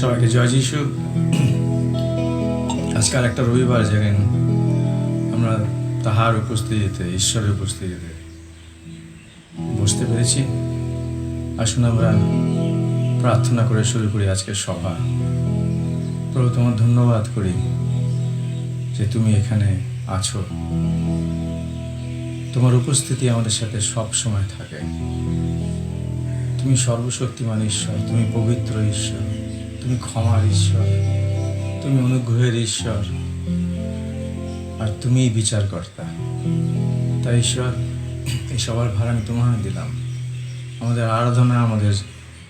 সবাইকে জয় যিশু। আজকাল একটা রবিবার জানেন, আমরা তাহার উপস্থিতিতে, ঈশ্বরের উপস্থিতিতে বসতে পেরেছি। আসুন আমরা প্রার্থনা করে শুরু করি আজকের সভা। প্রভু, তোমার ধন্যবাদ করি যে তুমি এখানে আছো। তোমার উপস্থিতি আমাদের সাথে সব সময় থাকে। তুমি সর্বশক্তিমান ঈশ্বর, তুমি পবিত্র ঈশ্বর, তুমি ক্ষমার ঈশ্বর, তুমি অনুগ্রহের ঈশ্বর, আর তুমিই বিচারকর্তা। তাই ঈশ্বর, এই সবার ভার আমি তোমায় দিলাম। আমাদের আরাধনা, আমাদের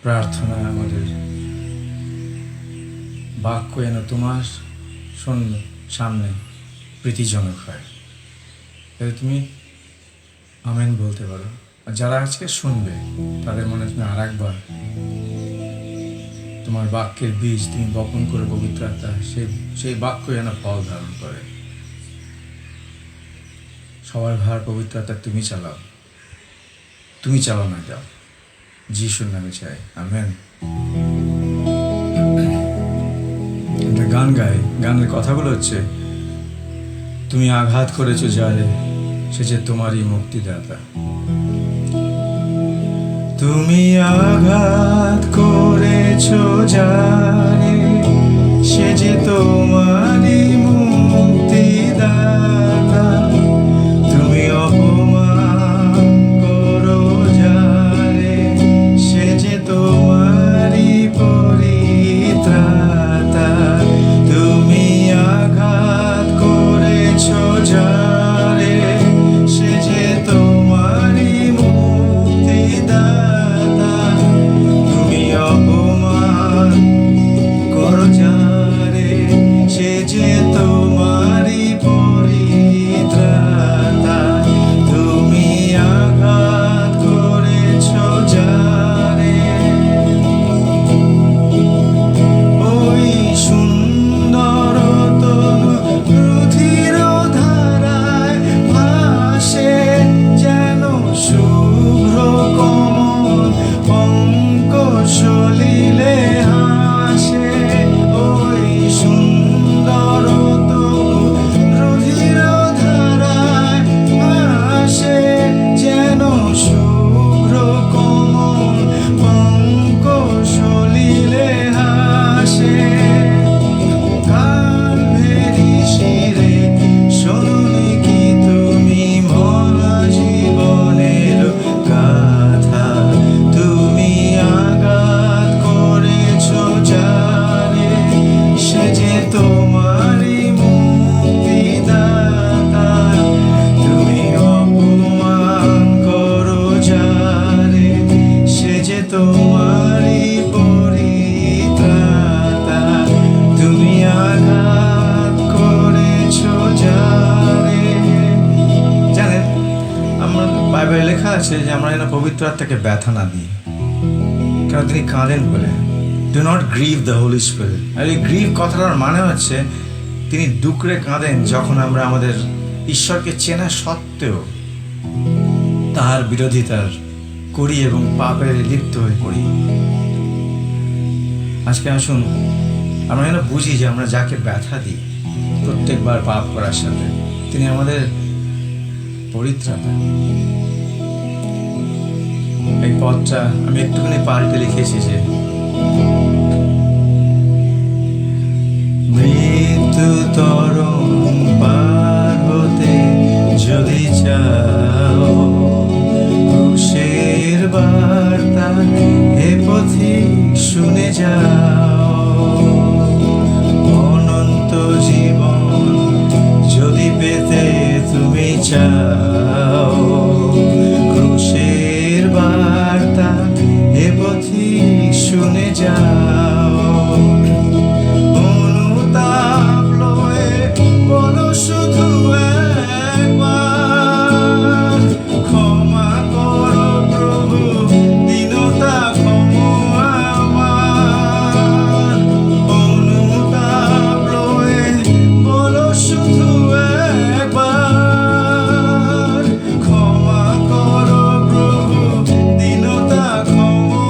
প্রার্থনা, আমাদের বাক্য যেন তোমার সামনে প্রীতিজনক হয়। তাহলে তুমি আমেন বলতে পারো। আর যারা আজকে শুনবে তাদের মনে তুমি আর একবার তোমার বাক্যের বীজ তুমি বপন করে পবিত্র আত্মা সেই বাক্য যেন ফল ধারণ করে। সবার ভার পবিত্র আত্মা তুমি চালাও, তুমি চালানো যাও। যিশুর নামে চাই, আমেন। একটা গান গাই, গানের কথাগুলো হচ্ছে, তুমি আঘাত করেছো যারে, সে যে তোমারই মুক্তিদাতা। তুমি আঘাত করেছো যারে, সে যে তোমারই মুক্তিদাতা। তুমি অপমান করো যারে, সে যে তোমারই পরিত্রাতা। তুমি আঘাত করেছো যারে, সে যে তোমারই মুক্তিদাতা। তুমি অপমান করো যারে, সে যে তোমারই পরিত্রাতা। তুমি আঘাত করেছো যারে, ওই সুন্দর তনু রুধির ধারায় ভাসে যেন শুভ্র কমল পঙ্ক সলিলে হাসে। ওই সুন্দর তনু রুধির ধারায় ভাসে যেন শুভ্র কমল পঙ্ক সলিলে হাসে। কালভেরি শিরে শোনি কি তুমি মরা জীবনের গাথা। তুমি আঘাত করেছো যারে, সে যে তোমারই মুক্তিদাতা। তুমি অপমান করো যারে, সে যে তোমারই পরিত্রাতা। তুমি আঘাত করেছো যারে। জানেন, আমার বাইবেলে লেখা আছে যে আমরা যেন পবিত্র আত্মাকে ব্যথা না দিই, কারণ তিনি কাঁদেন বলে। Do not grieve the holy spirit. আর এই গ্রিভ কথাটার মানে হচ্ছে তিনি ডুকরে কাঁদেন যখন আমরা আমাদের ঈশ্বরকে চেনা সত্ত্বেও তাহার বিরোধিতার করি এবং পাপে লিপ্ত হয়ে পড়ি। আজকে আসুন আমরা যেন বুঝি যে আমরা যাকে ব্যথা দিই প্রত্যেকবার পাপ করার সাথে, তিনি আমাদের পরিত্রাতা। এই পথটা আমি একটুখানি পাল্টে লিখেছি যে, মৃত্যু তরণ পার হতে যদি চাও, ক্রুশের বার্তা হে পথিক শুনে যাও। অনন্ত জীবন যদি পেতে তুমি চাও, ক্রুশের বার্তা হে পথিক শুনে যাও। অনুতাপ লয়ে বলো শুধু একবার, ক্ষমা করো প্রভু, দীনতা ক্ষমা আমার। অনুতাপ লয়ে বলো শুধু একবার, ক্ষমা করো প্রভু, দীনতা ক্ষমা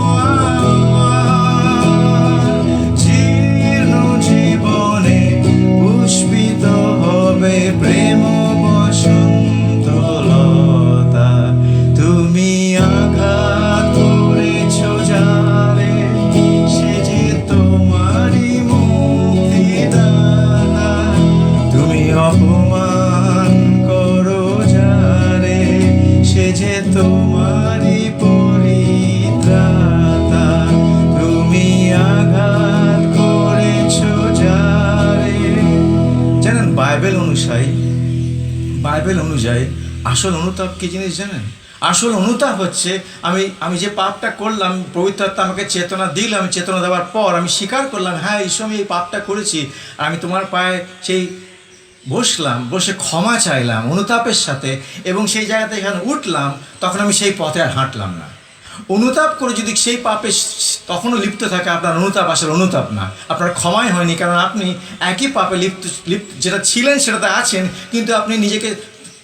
বাইবেল অনুযায়ী আসল অনুতাপ কি জিনিস জানেন? আসল অনুতাপ হচ্ছে আমি যে পাপটা করলাম, পবিত্র আত্মা আমাকে চেতনা দিল, আমি চেতনা দেওয়ার পর আমি স্বীকার করলাম, হ্যাঁ ঈশ্বর আমি এই পাপটা করেছি, আর আমি তোমার পায়ে সেই বসলাম, বসে ক্ষমা চাইলাম অনুতাপের সাথে, এবং সেই জায়গাতে যখন উঠলাম তখন আমি সেই পথে আর হাঁটলাম না। অনুতাপ করে যদি সেই পাপে তখনও লিপ্ত থাকে, আপনার অনুতাপ আসলে অনুতাপ না, আপনার ক্ষমাই হয়নি, কারণ আপনি একই পাপে লিপ্ত যেটা ছিলেন সেটাতে আছেন, কিন্তু আপনি নিজেকে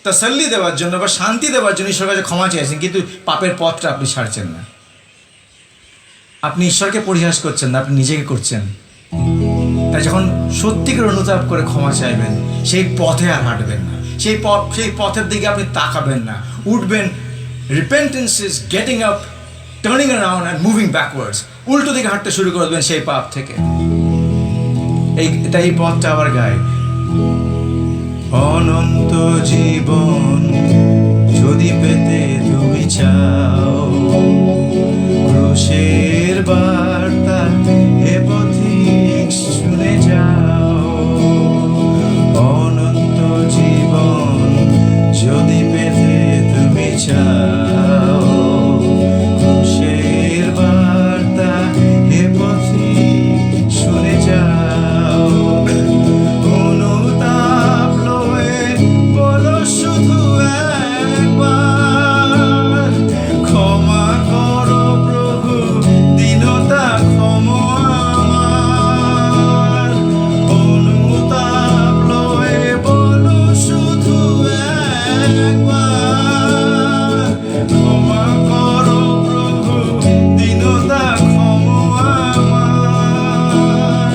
তাসাল্লি দেওয়ার জন্য বা শান্তি দেওয়ার জন্য ঈশ্বরের কাছে ক্ষমা চাইছেন, কিন্তু পাপের পথটা আপনি ছাড়ছেন না। আপনি ঈশ্বরকে পরিহাস করছেন না, আপনি নিজেকে করছেন। তাই যখন সত্যিকার অনুতাপ করে ক্ষমা চাইবেন, সেই পথে আর হাঁটবেন না, সেই পথের দিকে আপনি তাকাবেন না, উঠবেন। Repentance is getting up, turning around and moving backwards. উল্টো দিকে হাঁটতে শুরু করবেন সেই পাপ থেকে। এই পথটা আবার গায়, অনন্ত জীবন যদি পেতে তুমি চাও, ক্রুশের বার্তা এ পথিক শুনে যাও। অনন্ত জীবন যদি পেতে তুমি চাও, ক্রুশের বার্তা এ পথিক শুনে যাও। অনুতাপ লয়ে বলো শুধু একবার, ক্ষমা করো প্রভু, দীনতা ক্ষমা আমার। অনুতাপ লয়ে বলো শুধু একবার, ক্ষমা করো প্রভু, দীনতা ক্ষমা আমার।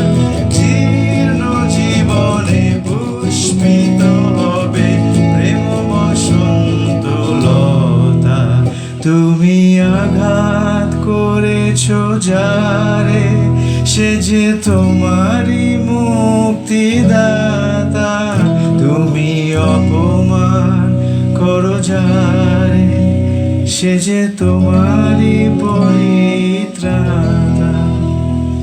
জীর্ণ জীবনে পুষ্পিত হবে প্রেম বসন্ত লতা। তুমি আঘাত করেছ যারে, সে যে তোমারই মুক্তিদাতা। তুমি অপমান করো যারে, সে যে তোমারই পরিত্রাতা।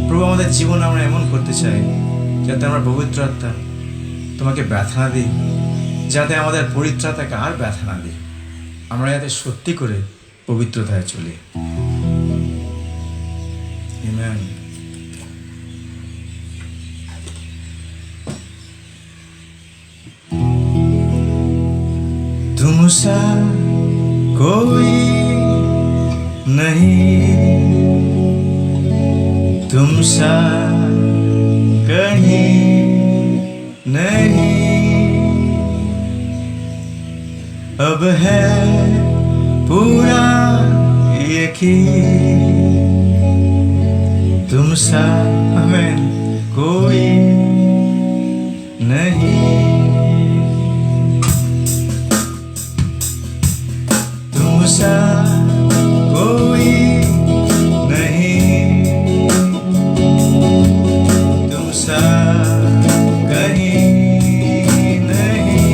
প্রভু, আমাদের জীবন আমরা এমন করতে চাই যাতে আমরা পবিত্র আত্মা তোমাকে ব্যথা না দিই, যাতে আমাদের পরিত্রাতাকে আর ব্যথা না দিই, আমরা যাতে সত্যি করে পবিত্রতায় চলি। আমেন। तुमसा कोई नहीं, तुमसा कहीं नहीं, अब है पूरा यकीन, तुमसा हमें कोई नहीं, तुमसा कोई नहीं, तुमसा कहीं नहीं,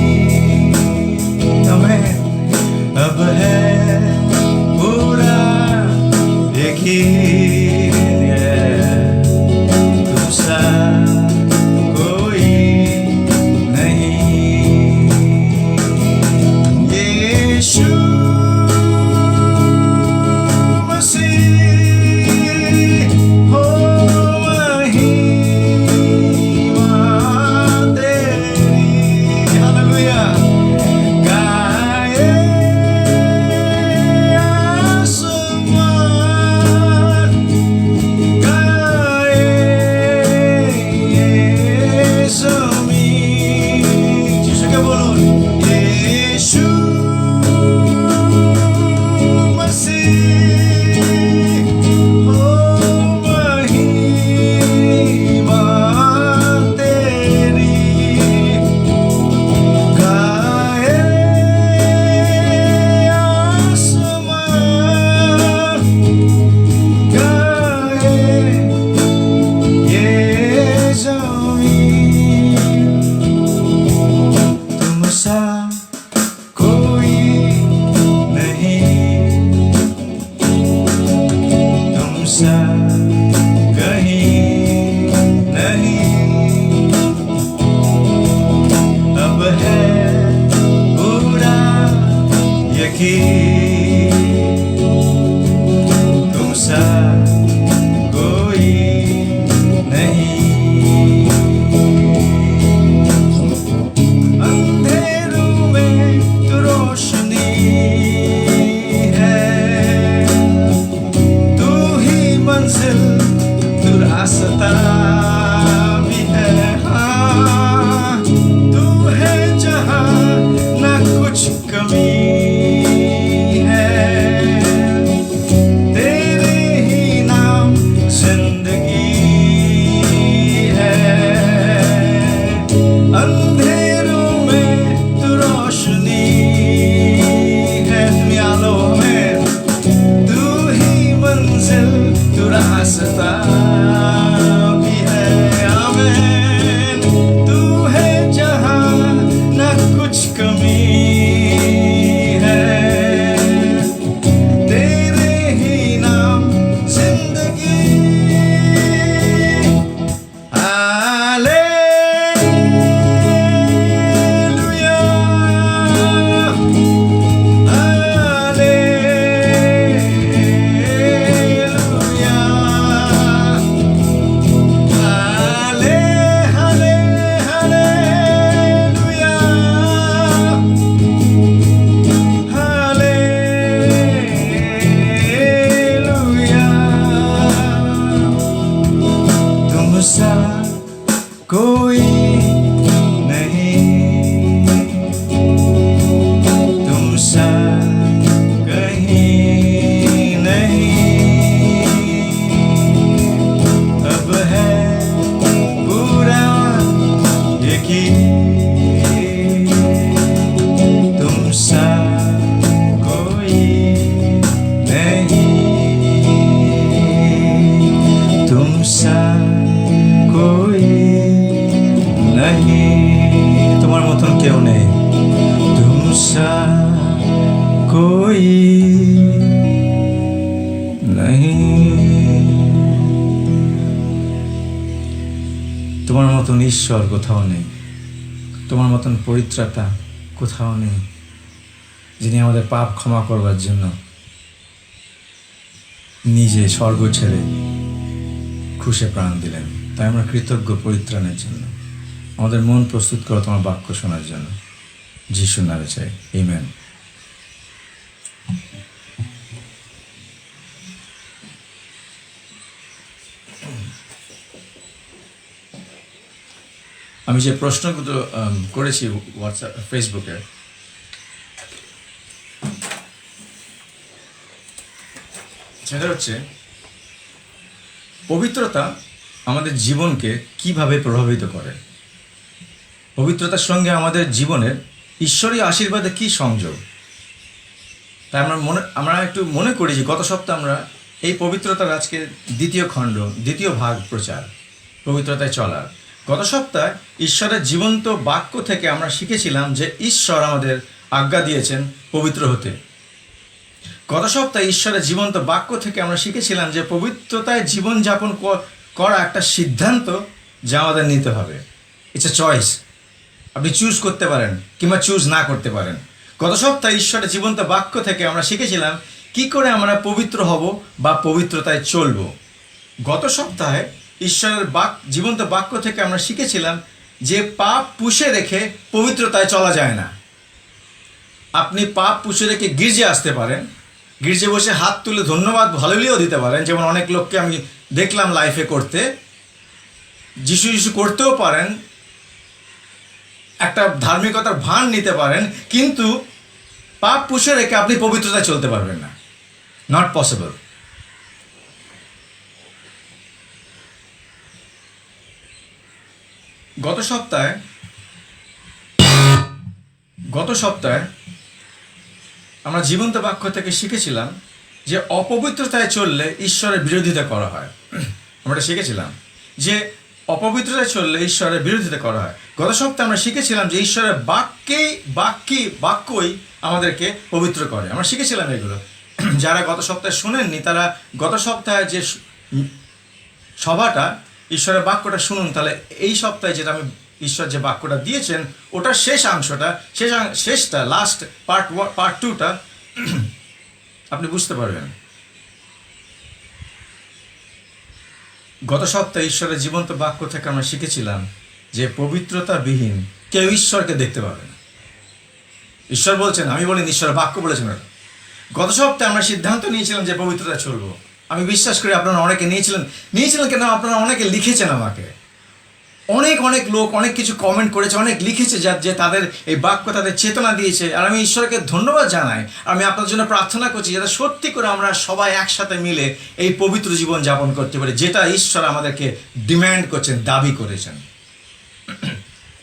हमें अब है पूरा यकीन, तुमसा कोई नहीं। यीशु जिंदगी तुमसा कोई नहीं। अंधेरों में तू रोशनी है, तू ही मंजिल, तू रास्ता भी है। हाँ, तू है जहाँ ना कुछ कमी है, तेरे ही नाम जिंदगी है। अंधेरों में तू रोशनी है, तुम आलो में, तू ही मंजिल, तू रास्ता भी है। आमीन। तू है जहाँ ना कुछ कमी है, तेरे ही नाम जिंदगी। हालेलुया, हालेलुया, हाले हाले हालेलुया, हालेलुया। तुमसा कोई नहीं, तुमसा कहीं नहीं। अब है पूरा यकीन, तुमसा कोई नहीं, तुमसा कोई नहीं। তোমার মতন কেউ নেই, তুমসা कोई नहीं। তোমার মতন ঈশ্বর কোথাও নেই, তোমার মতন পবিত্রতা কোথাও নেই, যিনি আমাদের পাপ ক্ষমা করবার জন্য নিজে স্বর্গ ছেড়ে ক্রুশে প্রাণ দিলেন। তাই আমরা কৃতজ্ঞ পরিত্রাণের জন্য। আমাদের মন প্রস্তুত করো তোমার বাক্য শোনার জন্য। যিশুর নামে চাই, আমেন। আমি যে প্রশ্নগুলো করেছি হোয়াটসঅ্যাপ ফেসবুকে, সেটা হচ্ছে পবিত্রতা আমাদের জীবনকে কিভাবে প্রভাবিত করে, পবিত্রতার সঙ্গে আমাদের জীবনের ঈশ্বরীয় আশীর্বাদে কী সংযোগ। তাই আমরা একটু মনে করি যে গত সপ্তাহে আমরা এই পবিত্রতার আজকে দ্বিতীয় ভাগ প্রচার, পবিত্রতায় চলার। গত সপ্তাহে ঈশ্বরের জীবন্ত বাক্য থেকে আমরা শিখেছিলাম যে ঈশ্বর আমাদের আজ্ঞা দিয়েছেন পবিত্র হতে। গত সপ্তাহে ঈশ্বরের জীবন্ত বাক্য থেকে আমরা শিখেছিলাম যে পবিত্রতায় জীবনযাপন করা একটা সিদ্ধান্ত যা আমাদের নিতে হবে। It's a choice. আপনি চুজ করতে পারেন কিংবা চুজ না করতে পারেন। গত সপ্তাহে ঈশ্বরের জীবন্ত বাক্য থেকে আমরা শিখেছিলাম কি করে আমরা পবিত্র হব বা পবিত্রতায় চলব। গত সপ্তাহে ঈশ্বরের জীবন্ত বাক্য থেকে আমরা শিখেছিলাম যে পাপ পুষে রেখে পবিত্রতায় চলা যায় না। আপনি পাপ পুষে রেখে গির্জে আসতে পারেন, গির্জে বসে হাত তুলে ধন্যবাদ হালেলুয়াও দিতে পারেন, যেমন অনেক লোককে আমি দেখলাম লাইফে করতে। যিশু করতেও পারেন, একটা ধার্মিকতার ভান নিতে পারেন, কিন্তু পাপ পুষে রেখে আপনি পবিত্রতায় চলতে পারবেন না। Not possible. গত সপ্তাহে আমরা জীবন্ত বাক্য থেকে শিখেছিলাম যে অপবিত্রতায় চললে ঈশ্বরের বিরোধিতা করা হয়। আমরা শিখেছিলাম যে অপবিত্রতায় চললে ঈশ্বরের বিরোধিতা করা হয়। গত সপ্তাহে আমরা শিখেছিলাম যে ঈশ্বরের বাক্যই আমাদেরকে পবিত্র করে। আমরা শিখেছিলাম এগুলো। যারা গত সপ্তাহে শোনেননি তারা গত সপ্তাহে যে সভাটা ঈশ্বরের বাক্যটা শুনুন, তাহলে এই সপ্তাহে যেটা আমি ঈশ্বর যে বাক্যটা দিয়েছেন ওটার শেষটা লাস্ট পার্ট 2টা আপনি বুঝতে পারবেন। গত সপ্তাহে ঈশ্বরের জীবন্ত বাক্য থেকে আমরা শিখেছিলাম যে পবিত্রতাবিহীন কেউ ঈশ্বরকে দেখতে পাবে না। ঈশ্বর বলছেন, আমি বলিনি, ঈশ্বরের বাক্য বলেছেন। গত সপ্তাহে আমরা সিদ্ধান্ত নিয়েছিলাম যে পবিত্রতা চলবো। আমি বিশ্বাস করি আপনারা অনেকে নিয়েছিলেন কেন, আপনারা অনেকে লিখেছেন আমাকে, অনেক লোক অনেক কিছু কমেন্ট করেছে, অনেক লিখেছে যে তাদের এই বাক্য তাদের চেতনা দিয়েছে। আর আমি ঈশ্বরকে ধন্যবাদ জানাই। আমি আপনার জন্য প্রার্থনা করছি যাতে সত্যি করে আমরা সবাই একসাথে মিলে এই পবিত্র জীবন যাপন করতে পারি, যেটা ঈশ্বর আমাদেরকে ডিম্যান্ড করছেন, দাবি করেছেন।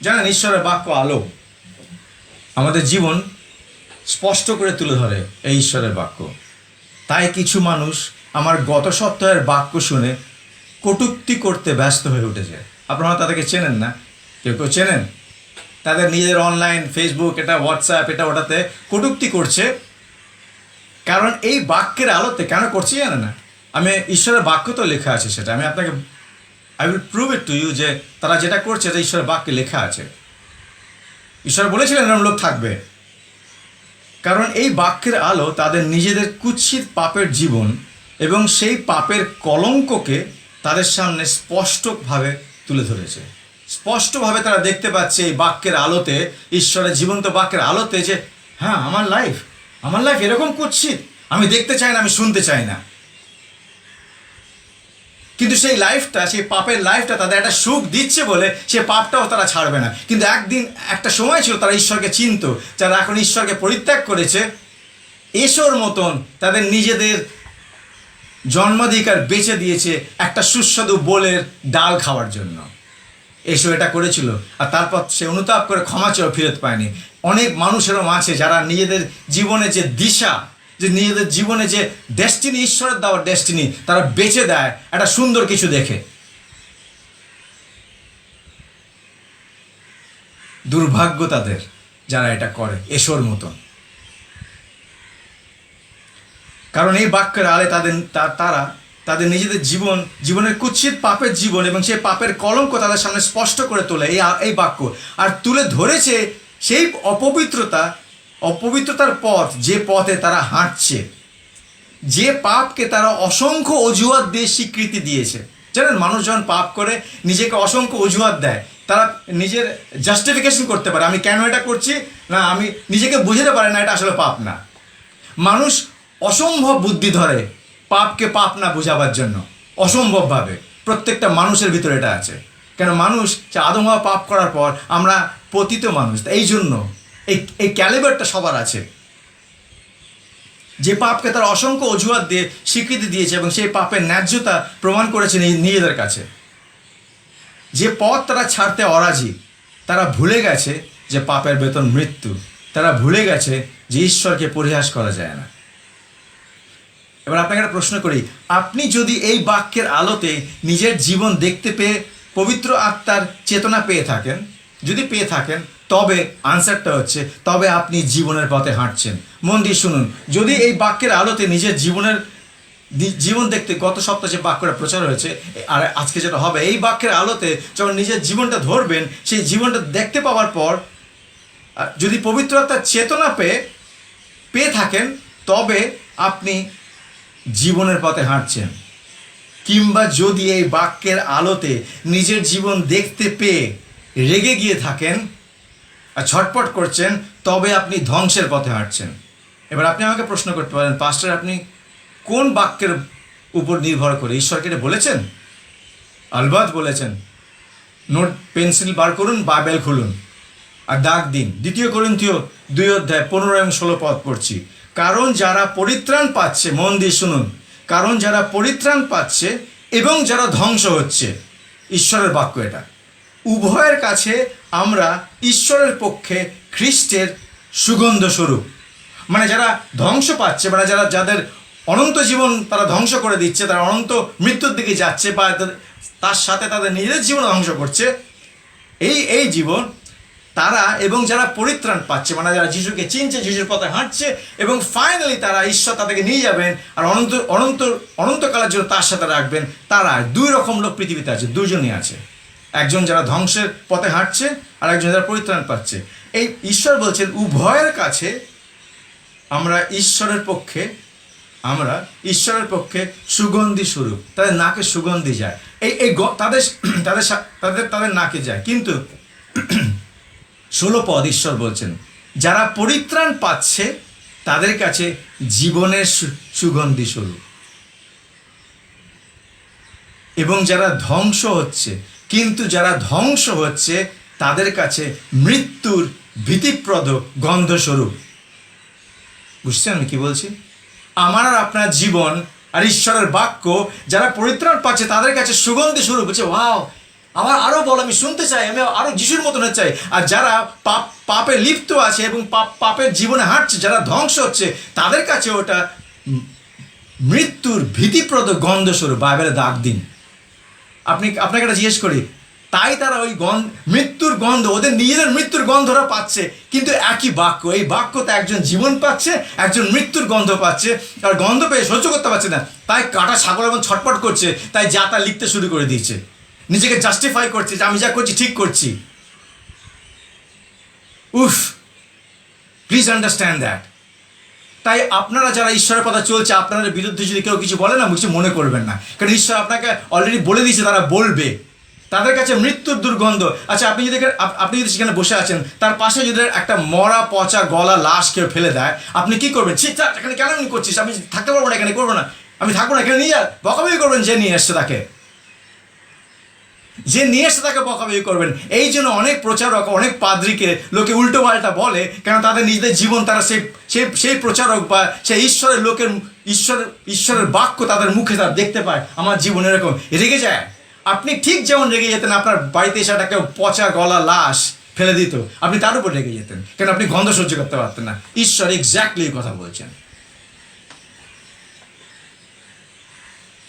জানেন, ঈশ্বরের বাক্য আলো, আমাদের জীবন স্পষ্ট করে তুলে ধরে এই ঈশ্বরের বাক্য। তাই কিছু মানুষ আমার গত সপ্তাহের বাক্য শুনে কটূক্তি করতে ব্যস্ত হয়ে উঠেছে। আপনারা তাদেরকে চেনেন না, কেউ চেনেন, তাদের নিজের অনলাইন ফেসবুক, এটা হোয়াটসঅ্যাপ, এটা ওটাতে কটূক্তি করছে। কারণ এই বাক্যের আলোতে কেন করছি জানেন না? আমি ঈশ্বরের বাক্য তো লেখা আছে, সেটা আমি আপনাকে I will prove it to you যে তারা যেটা করছে এটা ঈশ্বরের বাক্যে লেখা আছে। ঈশ্বর বলেছিলেন এরকম লোক থাকবে। কারণ এই বাক্যের আলো তাদের নিজেদের কুৎসিত পাপের জীবন এবং সেই পাপের কলঙ্ককে তাদের সামনে স্পষ্টভাবে তুলে ধরেছে। স্পষ্টভাবে তারা দেখতে পাচ্ছে এই বাক্যের আলোতে, ঈশ্বরের জীবন্ত বাক্যের আলোতে, যে হ্যাঁ, আমার লাইফ এরকম কুৎসিত, আমি দেখতে চাই না, আমি শুনতে চাই না। কিন্তু সেই লাইফটা, সেই পাপের লাইফটা তাদের একটা সুখ দিচ্ছে বলে সে পাপটাও তারা ছাড়বে না। কিন্তু একটা সময় ছিল তারা ঈশ্বরকে চিনত, যারা এখন ঈশ্বরকে পরিত্যাগ করেছে, এসোর মতন তাদের নিজেদের জন্মাধিকার বেচে দিয়েছে একটা সুস্বাদু বোলের ডাল খাওয়ার জন্য। এসো এটা করেছিল, আর তারপর সে অনুতাপ করে ক্ষমা চেয়েও ফিরত পায়নি। অনেক মানুষেরও আছে যারা নিজেদের জীবনে যে দিশা, যে নিজেদের জীবনে যে ডেস্টিনি, ঈশ্বরের দেওয়ার ডেস্টিনি, তারা বেচে দেয় একটা সুন্দর কিছু দেখে। দুর্ভাগ্য তাদের যারা এটা করে এসোর মতন। কারণ এই বাক্যের আলে তাদের নিজেদের জীবনের কুৎসিত পাপের জীবন এবং সেই পাপের কলঙ্ক তাদের সামনে স্পষ্ট করে তোলে এই বাক্য, আর তুলে ধরেছে সেই অপবিত্রতার পথ, যে পথে তারা হাঁটছে, যে পাপকে তারা অসংখ্য অজুহাত দিয়ে স্বীকৃতি দিয়েছে। জানেন, মানুষ যখন পাপ করে নিজেকে অসংখ্য অজুহাত দেয়, তারা নিজের জাস্টিফিকেশন করতে পারে, আমি কেন এটা করছি, না আমি নিজেকে বুঝাতে পারে না এটা আসলে পাপ না। মানুষ অসম্ভব বুদ্ধি ধরে পাপকে পাপ না বোঝাবার জন্য, অসম্ভবভাবে। প্রত্যেকটা মানুষের ভিতরে এটা আছে। কেন, মানুষ আদম হাওয়া পাপ করার পর আমরা পতিত মানুষ, এই জন্য এই ক্যালিবারটা সবার আছে, যে পাপকে তারা অসংখ্য অজুহাত দিয়ে স্বীকৃতি দিয়েছে এবং সেই পাপের ন্যায্যতা প্রমাণ করেছে নিজেদের কাছে। যে পথ তারা ছাড়তে অরাজি, তারা ভুলে গেছে যে পাপের বেতন মৃত্যু, তারা ভুলে গেছে যে ঈশ্বরকে পরিহাস করা যায় না। এবার আপনাকে একটা প্রশ্ন করি, আপনি যদি এই বাক্যের আলোতে নিজের জীবন দেখতে পেয়ে পবিত্র আত্মার চেতনা পেয়ে থাকেন, তবে আনসারটা হচ্ছে, তবে আপনি জীবনের পথে হাঁটছেন। মন দিয়ে শুনুন, যদি এই বাক্যের আলোতে নিজের জীবন দেখতে, গত সপ্তাহে যে বাক্যটা প্রচার হয়েছে আর আজকে যেটা হবে, এই বাক্যের আলোতে যখন নিজের জীবনটা ধরবেন, সেই জীবনটা দেখতে পাওয়ার পর যদি পবিত্র আত্মার চেতনা পেয়ে থাকেন, তবে আপনি জীবনের পথে হাঁটছেন। কিংবা যদি এই বাক্যের আলোতে নিজের জীবন দেখতে পেয়ে রেগে গিয়ে থাকেন আর ছটপট করছেন, তবে আপনি ধ্বংসের পথে হাঁটছেন। এবার আপনি আমাকে প্রশ্ন করতে পারেন, পাস্টার আপনি কোন বাক্যের উপর নির্ভর করে ঈশ্বরকে এটা বলেছেন? আলবাত বলেছেন। নোট পেন্সিল বার করুন, বাইবেল খুলুন আর দাগ দিন। 2 কোরিন্থীয় 2:15-16 পড়ছি। কারণ যারা পরিত্রাণ পাচ্ছে, মন দিয়ে শুনুন, কারণ যারা পরিত্রাণ পাচ্ছে এবং যারা ধ্বংস হচ্ছে, ঈশ্বরের বাক্য এটা, উভয়ের কাছে আমরা ঈশ্বরের পক্ষে খ্রিস্টের সুগন্ধ স্বরূপ। মানে যারা ধ্বংস পাচ্ছে, মানে যাদের অনন্ত জীবন তারা ধ্বংস করে দিচ্ছে, তারা অনন্ত মৃত্যুর দিকে যাচ্ছে, বা তার সাথে তাদের নিজের জীবন ধ্বংস করছে, এই জীবন তারা, এবং যারা পরিত্রাণ পাচ্ছে, মানে যারা যিশুকে চিনছে, যিশুর পথে হাঁটছে, এবং ফাইনালি তারা ঈশ্বর তাদেরকে নিয়ে যাবেন আর অনন্তকালের জন্য তার সাথে রাখবেন, তারা 2 রকম লোক পৃথিবীতে আছে, 2জনই আছে। একজন যারা ধ্বংসের পথে হাঁটছে আর একজন যারা পরিত্রাণ পাচ্ছে। এই ঈশ্বর বলছেন উভয়ের কাছে আমরা ঈশ্বরের পক্ষে সুগন্ধি স্বরূপ, তাদের নাকে সুগন্ধি যায়, তাদের তাদের তাদের তাদের নাকে যায়। কিন্তু 16 পদ ঈশ্বর বলছেন, যারা পরিত্রাণ পাচ্ছে তাদের কাছে জীবনের সুগন্ধি স্বরূপ, এবং যারা ধ্বংস হচ্ছে তাদের কাছে মৃত্যুর ভীতিপ্রদ গন্ধস্বরূপ। বুঝছেন আমি কি বলছি? আমার আর আপনার জীবন আর ঈশ্বরের বাক্য যারা পরিত্রাণ পাচ্ছে তাদের কাছে সুগন্ধি স্বরূপ। বলছে, ওয়াও, আমার আরো বল, আমি শুনতে চাই, আমি আরো যিশুর মতন হতে চাই। আর যারা পাপে লিপ্ত আছে এবং পাপের জীবনে হাঁটছে, যারা ধ্বংস হচ্ছে, তাদের কাছে ওটা মৃত্যুর ভীতিপ্রদ গন্ধস্বরূপ। বাইবেলে দাগ দিন। আপনাকে একটা জিজ্ঞেস করি, তাই তারা ওই মৃত্যুর গন্ধ, ওদের নিজেদের মৃত্যুর গন্ধরা পাচ্ছে, কিন্তু একই বাক্য, এই বাক্যতে একজন জীবন পাচ্ছে, একজন মৃত্যুর গন্ধ পাচ্ছে, আর গন্ধ পেয়ে সহ্য করতে পারছে না, তাই কাটা ছাগল এবং ছটপট করছে, তাই যা তা লিখতে শুরু করে দিয়েছে, নিজেকে জাস্টিফাই করছে যে আমি যা করছি ঠিক করছি। উফ, প্লিজ আন্ডারস্ট্যান্ড দ্যাট। তাই আপনারা যারা ঈশ্বরের কথা চলছে, আপনাদের বিরুদ্ধে যদি কেউ কিছু বলে না, কিছু মনে করবেন না, কারণ ঈশ্বর আপনাকে অলরেডি বলে দিয়েছে তারা বলবে। তাদের কাছে মৃত্যুর দুর্গন্ধ। আচ্ছা, আপনি যদি সেখানে বসে আছেন, তার পাশে যদি একটা মরা পচা গলা লাশ কেউ ফেলে দেয়, আপনি কি করবেন? এখানে কেন করছিস? আমি থাকতে পারবো না, এখানে করবো না, আমি থাকবো না, এখানে নিয়ে যা। বকাবকি করবেন যে নিয়ে এসছে তাকে, বকাবকি করবেন। এই জন্য অনেক প্রচারক, অনেক পাদ্রীকে লোকে উল্টো পাল্টা বলে, কেন তাদের নিজেদের জীবন তারা সেই প্রচারক বা সেই ঈশ্বরের বাক্য তাদের মুখে তারা দেখতে পায়। আমার জীবন এরকম, রেগে যায়। আপনি ঠিক যেমন রেগে যেতেন, আপনার বাড়িতে এসে একটা কেউ পচা গলা লাশ ফেলে দিত, আপনি তার উপর রেগে যেতেন, কেন আপনি গন্ধ সহ্য করতে পারতেন না। ঈশ্বর এক্স্যাক্টলি কথা বলছেন।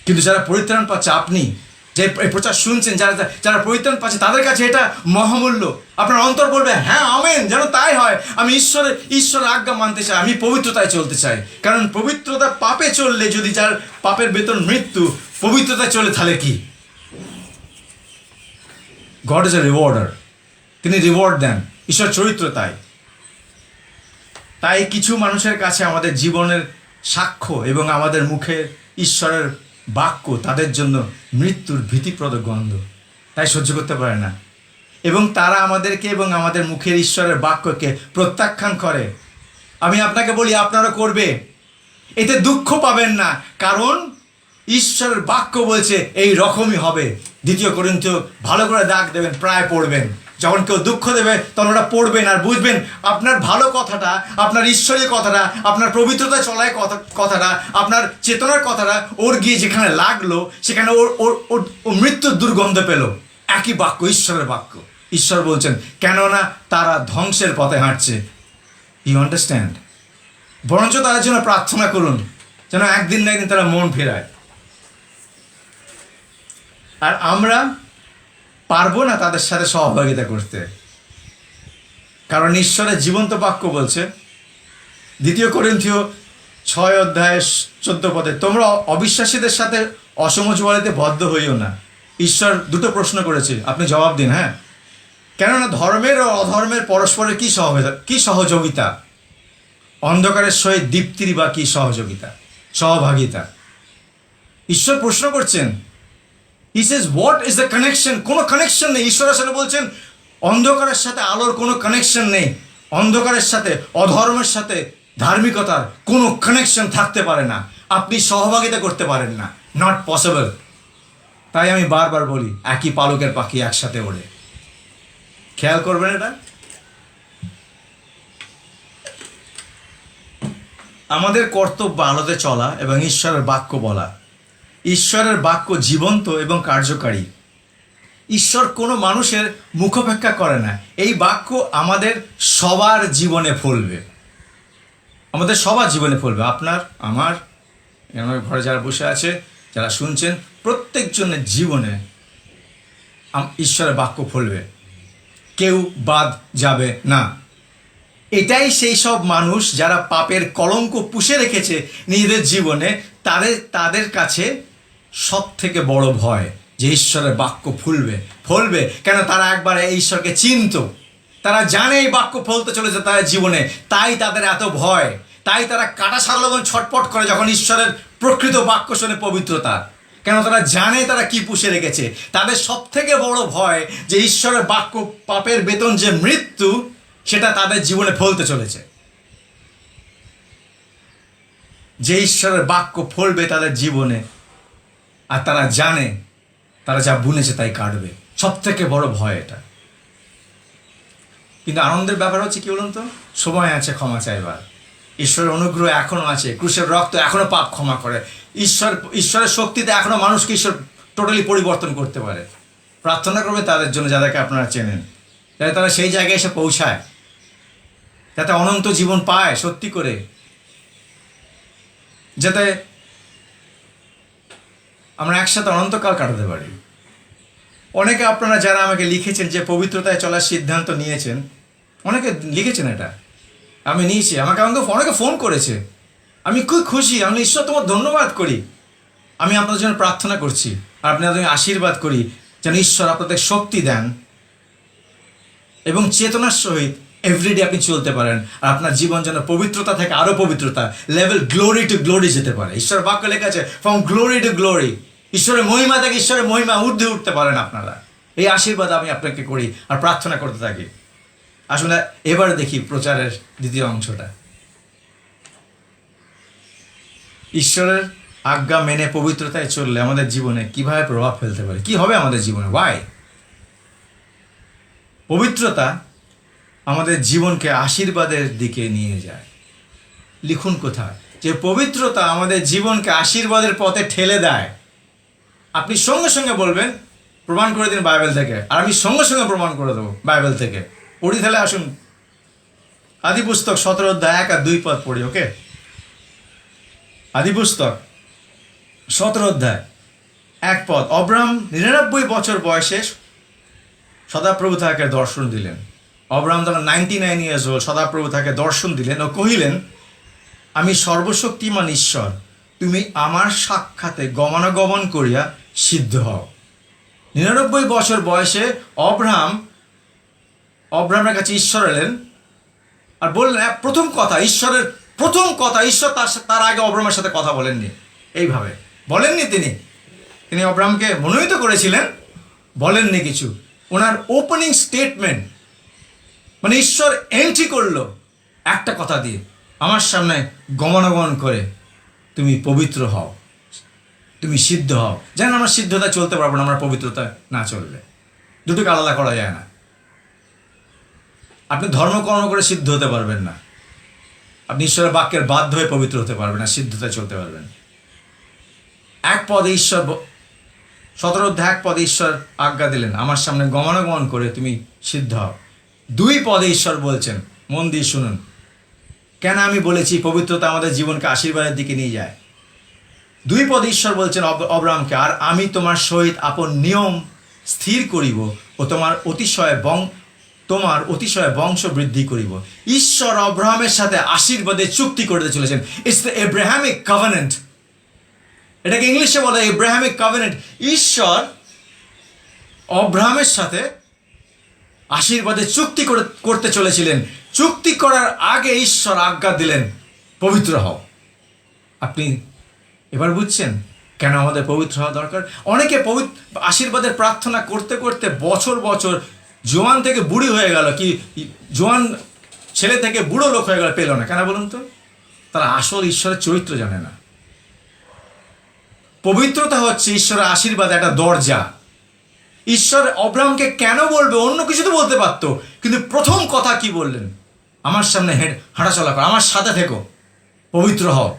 কিন্তু যারা পরিত্রাণ পাচ্ছে, আপনি যে এই প্রচার শুনছেন, যারা পরিত্রাণ পাচ্ছে, তাদের কাছে এটা মহামূল্য। আপনার অন্তর বলবে, হ্যাঁ আমেন, যেন তাই হয়। আমি ঈশ্বরের আজ্ঞা মানতে চাই, আমি পবিত্রতায় চলতে চাই। কারণ পবিত্রতা পাপে চললে, যদি যার পাপের বেতন মৃত্যু, পবিত্রতায় চলে তাহলে কি? গড ইজ এ রিওয়ার্ডার, তিনি রিওয়ার্ড দেন। ঈশ্বর চরিত্র তাই কিছু মানুষের কাছে আমাদের জীবনের সাক্ষ্য এবং আমাদের মুখে ঈশ্বরের বাক্য তাদের জন্য মৃত্যুর ভীতিপ্রদ গন্ধ, তাই সহ্য করতে পারে না, এবং তারা আমাদেরকে এবং আমাদের মুখের ঈশ্বরের বাক্যকে প্রত্যাখ্যান করে। আমি আপনাকে বলি, আপনারা করবে, এতে দুঃখ পাবেন না, কারণ ঈশ্বরের বাক্য বলছে এই রকমই হবে। 2 কোরিন্থীয় ভালো করে দাগ দেবেন, প্রায় পড়বেন। যখন কেউ দুঃখ দেবে তখন ওটা পড়বেন আর বুঝবেন আপনার ভালো কথাটা, আপনার ঈশ্বরের কথাটা, আপনার পবিত্রতায় চলায় কথাটা, আপনার চেতনার কথাটা ওর গিয়ে যেখানে লাগলো, সেখানে ও মৃত্যুর দুর্গন্ধ পেল। একই বাক্য, ঈশ্বরের বাক্য। ঈশ্বর বলছেন, কেননা তারা ধ্বংসের পথে হাঁটছে। You understand? বরঞ্চ তাদের জন্য প্রার্থনা করুন, যেন একদিন না একদিন তারা মন ফেরায়। আর আমরা পারবো না তাদের সাথে সহভাগিতা করতে, কারণ ঈশ্বরের জীবন্ত বাক্য বলছে 2 কোরিন্থীয় 6:14, তোমরা অবিশ্বাসীদের সাথে অসমজওয়ালিতে বদ্ধ হইও না। ঈশ্বর 2টো প্রশ্ন করেছে, আপনি জবাব দিন। হ্যাঁ, কেননা ধর্মের ও অধর্মের পরস্পরের কি সহযোগিতা? অন্ধকারের সহিত দীপ্তির বা কি সহভাগিতা? ঈশ্বর প্রশ্ন করছেন। He says, what is the connection? কোনো কানেকশন নেই। ঈশ্বর আসলে বলছেন, অন্ধকারের সাথে আলোর কোনো কানেকশন নেই, অন্ধকারের সাথে অধর্মের সাথে ধার্মিকতার কোনো কানেকশন থাকতে পারে না। আপনি সহভাগিতা করতে পারেন না, নট পসিবল। তাই আমি বারবার বলি, একই পালকের পাখি একসাথে ওড়ে। খেয়াল করবেন এটা। আমাদের কর্তব্য আলোতে চলা এবং ঈশ্বরের বাক্য বলা। ঈশ্বরের বাক্য জীবন্ত এবং কার্যকারী। ঈশ্বর কোনো মানুষের মুখাপেক্ষা করে না। এই বাক্য আমাদের সবার জীবনে ফলবে, আপনার, আমার ঘরে যারা বসে আছে, যারা শুনছেন, প্রত্যেকজনের জীবনে ঈশ্বরের বাক্য ফলবে, কেউ বাদ যাবে না। এটাই সেই সব মানুষ যারা পাপের কলঙ্ক পুষে রেখেছে নিজেদের জীবনে, তাদের কাছে সব থেকে বড় ভয় যে ঈশ্বরের বাক্য ফলবে। কেন? তারা একবার এই ঈশ্বরকে চিনত, তারা জানে এই বাক্য ফলতে চলেছে তাদের জীবনে, তাই তাদের এত ভয়। তাই তারা কাটা ছাগল এবং ছটপট করে যখন ঈশ্বরের প্রকৃত বাক্য শোনে পবিত্রতা। কেন? তারা জানে তারা কি পুষে রেখেছে। তাদের সব থেকে বড় ভয় যে ঈশ্বরের বাক্য, পাপের বেতন যে মৃত্যু, সেটা তাদের জীবনে ফলতে চলেছে। যে ঈশ্বরের বাক্য ফলবে তাদের জীবনে, আর তারা জানে তারা যা বুনেছে তাই কাটবে। সব থেকে বড় ভয় এটা। কিন্তু আনন্দের ব্যাপার হচ্ছে কি বলুন তো, সময় আছে ক্ষমা চাইবার। ঈশ্বরের অনুগ্রহ এখনো আছে, ক্রুশের রক্ত এখনো পাপ ক্ষমা করে। ঈশ্বরের শক্তিতে এখনো মানুষকে ঈশ্বর টোটালি পরিবর্তন করতে পারে। প্রার্থনা করবে তাদের জন্য যাদেরকে আপনারা চেনেন, যাতে তারা সেই জায়গায় এসে পৌঁছায়, যাতে অনন্ত জীবন পায় সত্যি করে, যাতে আমরা একসাথে অনন্তকাল কাটাতে পারি। অনেকে আপনারা যারা আমাকে লিখেছেন যে পবিত্রতায় চলার সিদ্ধান্ত নিয়েছেন, অনেকে লিখেছেন এটা আমি নিয়েছি। আমাকে অনেকে ফোন করেছে, আমি খুব খুশি। আমি ঈশ্বর তোমার ধন্যবাদ করি। আমি আপনাদের জন্য প্রার্থনা করছি, আর আপনাদের আশীর্বাদ করি যেন ঈশ্বর আপনাদের শক্তি দেন এবং চেতনার সহিত এভরিডে আপনি চলতে পারেন, আর আপনার জীবন যেন পবিত্রতা থেকে আরও পবিত্রতা, লেভেল গ্লোরি টু গ্লোরি যেতে পারে। ঈশ্বর বাক্য লেখা আছে ফ্রম গ্লোরি টু গ্লোরি। ঈশ্বরের মহিমা থেকে ঈশ্বরের মহিমা ঊর্ধ্বে উঠতে পারেন আপনারা। এই আশীর্বাদ আমি আপনাকে করি আর প্রার্থনা করতে থাকি। আসলে এবার দেখি প্রচারের দ্বিতীয় অংশটা। ঈশ্বরের আজ্ঞা মেনে পবিত্রতায় চললে আমাদের জীবনে কিভাবে প্রভাব ফেলতে পারে, কি হবে আমাদের জীবনে, ওয়াই? পবিত্রতা আমাদের জীবনকে আশীর্বাদের দিকে নিয়ে যায়। লিখুন কোথায় যে পবিত্রতা আমাদের জীবনকে আশীর্বাদের পথে ঠেলে দেয়। আপনি সঙ্গে সঙ্গে বলবেন প্রমাণ করে দিন বাইবেল থেকে, আর আমি সঙ্গে সঙ্গে প্রমাণ করে দেবো বাইবেল থেকে। পড়ি তাহলে, আসুন আদি পুস্তক 17 অধ্যায় 1 আর 2 পদ পড়ি। ওকে, আদি পুস্তক 17 অধ্যায় 1 পদ। অব্রাহাম 99 বছর বয়সে সদাপ্রভু তাহাকে দর্শন দিলেন। অব্রাহাম তখন 99 ইয়ার্স ওল্ড। সদাপ্রভু তাকে দর্শন দিলেন ও কহিলেন, আমি সর্বশক্তিমান ঈশ্বর, তুমি আমার সাক্ষাতে গমনাগমন করিয়া সিদ্ধ হও। 99 বছর বয়সে অব্রাহামের কাছে ঈশ্বর এলেন আর বললেন প্রথম কথা, ঈশ্বর তার আগে অব্রাহামের সাথে কথা বলেননি, এইভাবে বলেননি। তিনি অব্রাহামকে মনোনীত করেছিলেন, বলেননি কিছু। ওনার ওপেনিং স্টেটমেন্ট মানে ঈশ্বর এন্ট্রি করলো একটা কথা দিয়ে, আমার সামনে গমনাগমন করে তুমি পবিত্র হও, তুমি সিদ্ধ হও। যেন আমরা সিদ্ধতা চলতে পারবো না আমরা পবিত্রতা না চললে। দুটোকে আলাদা করা যায় না। আপনি ধর্মকর্ম করে সিদ্ধ হতে পারবেন না, আপনি ঈশ্বরের বাক্যের বাধ্য হয়ে পবিত্র হতে পারবেন না, সিদ্ধতা চলতে পারবেন। 1 পদে ঈশ্বর 17 অধ্যায় 1 পদে ঈশ্বর আজ্ঞা দিলেন, আমার সামনে গমনাগমন করে তুমি সিদ্ধ হও। 2 পদে ঈশ্বর বলছেন, মন দিয়ে শুনুন, কেন আমি বলেছি পবিত্রতা আমাদের জীবনকে আশীর্বাদের দিকে নিয়ে যায়। 2 পদে ঈশ্বর বলছেন অব্রাহামকে, আর আমি তোমার সহিত আপন নিয়ম স্থির করিব ও তোমার অতিশয় বংশ বৃদ্ধি করিব। ঈশ্বর অব্রাহামের সাথে আশীর্বাদের চুক্তি করতে চলেছেন। It's the Abrahamic covenant. এটাকে ইংলিশে বলে এব্রাহামিক কভেনেন্ট। ঈশ্বর অব্রাহামের সাথে আশীর্বাদের চুক্তি করতে চলেছিলেন। চুক্তি করার আগে ঈশ্বর আজ্ঞা দিলেন পবিত্র হও। আপনি এবার বুঝছেন কেন আমাদের পবিত্র হওয়া দরকার। অনেকে আশীর্বাদের প্রার্থনা করতে করতে বছর বছর জোয়ান থেকে বুড়ি হয়ে গেল, কি জোয়ান ছেলে থেকে বুড়ো লোক হয়ে গেল, পেল না। কেন বলুন তো? তারা আসল ঈশ্বরের চরিত্র জানে না। পবিত্রতা হচ্ছে ঈশ্বরের আশীর্বাদ একটা দরজা। ঈশ্বর অব্রাহামকে কেন বলবে, অন্য কিছু তো বলতে পারতো, কিন্তু প্রথম কথা কি বললেন? আমার সামনে হাঁটাচলা করো, আমার সাথে থেকো, পবিত্র হও।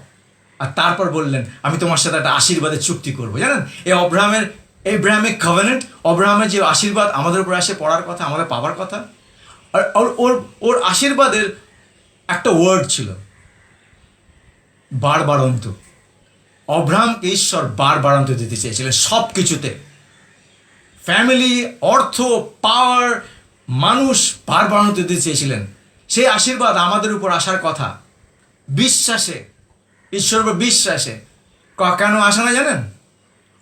আর তারপর বললেন আমি তোমার সাথে একটা আশীর্বাদের চুক্তি করবো। জানেন, এই এব্রাহামিক কভেনেন্ট, অব্রাহামের যে আশীর্বাদ আমাদের উপর আসে পড়ার কথা, আমাদের পাবার কথা, আর ওর আশীর্বাদের একটা ওয়ার্ড ছিল, বাড়বাড়ন্ত। অব্রাহামকে ঈশ্বর বাড়বাড়ন্ত দিতে চেয়েছিলেন সব কিছুতে। ফ্যামিলি, অর্থ, পাওয়ার, মানুষ বাড়বাড়ন্ত দিতে চেয়েছিলেন। সেই আশীর্বাদ আমাদের উপর আসার কথা বিশ্বাসে, ঈশ্বরের উপর বিশ্বাসে। কেন আসে না জানেন?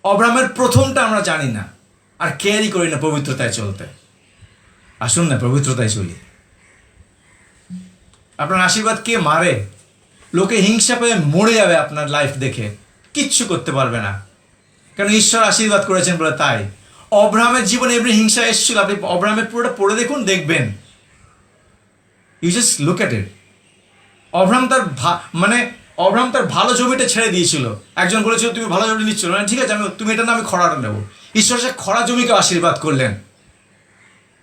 অব্রাহামের প্রথমটা আমরা জানি না আর কেয়ারই করি না পবিত্রতায় চলতে। আসুন না পবিত্রতায় চলি। আপনার আশীর্বাদ কে মারে? লোকে হিংসা পেয়ে মরে যাবে আপনার লাইফ দেখে, কিচ্ছু করতে পারবে না, কেন ঈশ্বর আশীর্বাদ করেছেন বলে। তাই অব্রাহামের জীবনে এমনি হিংসা এসেছিল, আপনি অব্রাহামের পুরোটা পড়ে দেখুন, দেখবেন। ইউ জাস্ট লুক এট ইট। অব্রাহাম তার ভালো জমিটা ছেড়ে দিয়েছিল। একজন বলেছিল তুমি ভালো জমি নিচ্ছিল না, ঠিক আছে তুমি এটা না, আমি খরাটা নেবো। ঈশ্বর সে খরা জমিকে আশীর্বাদ করলেন,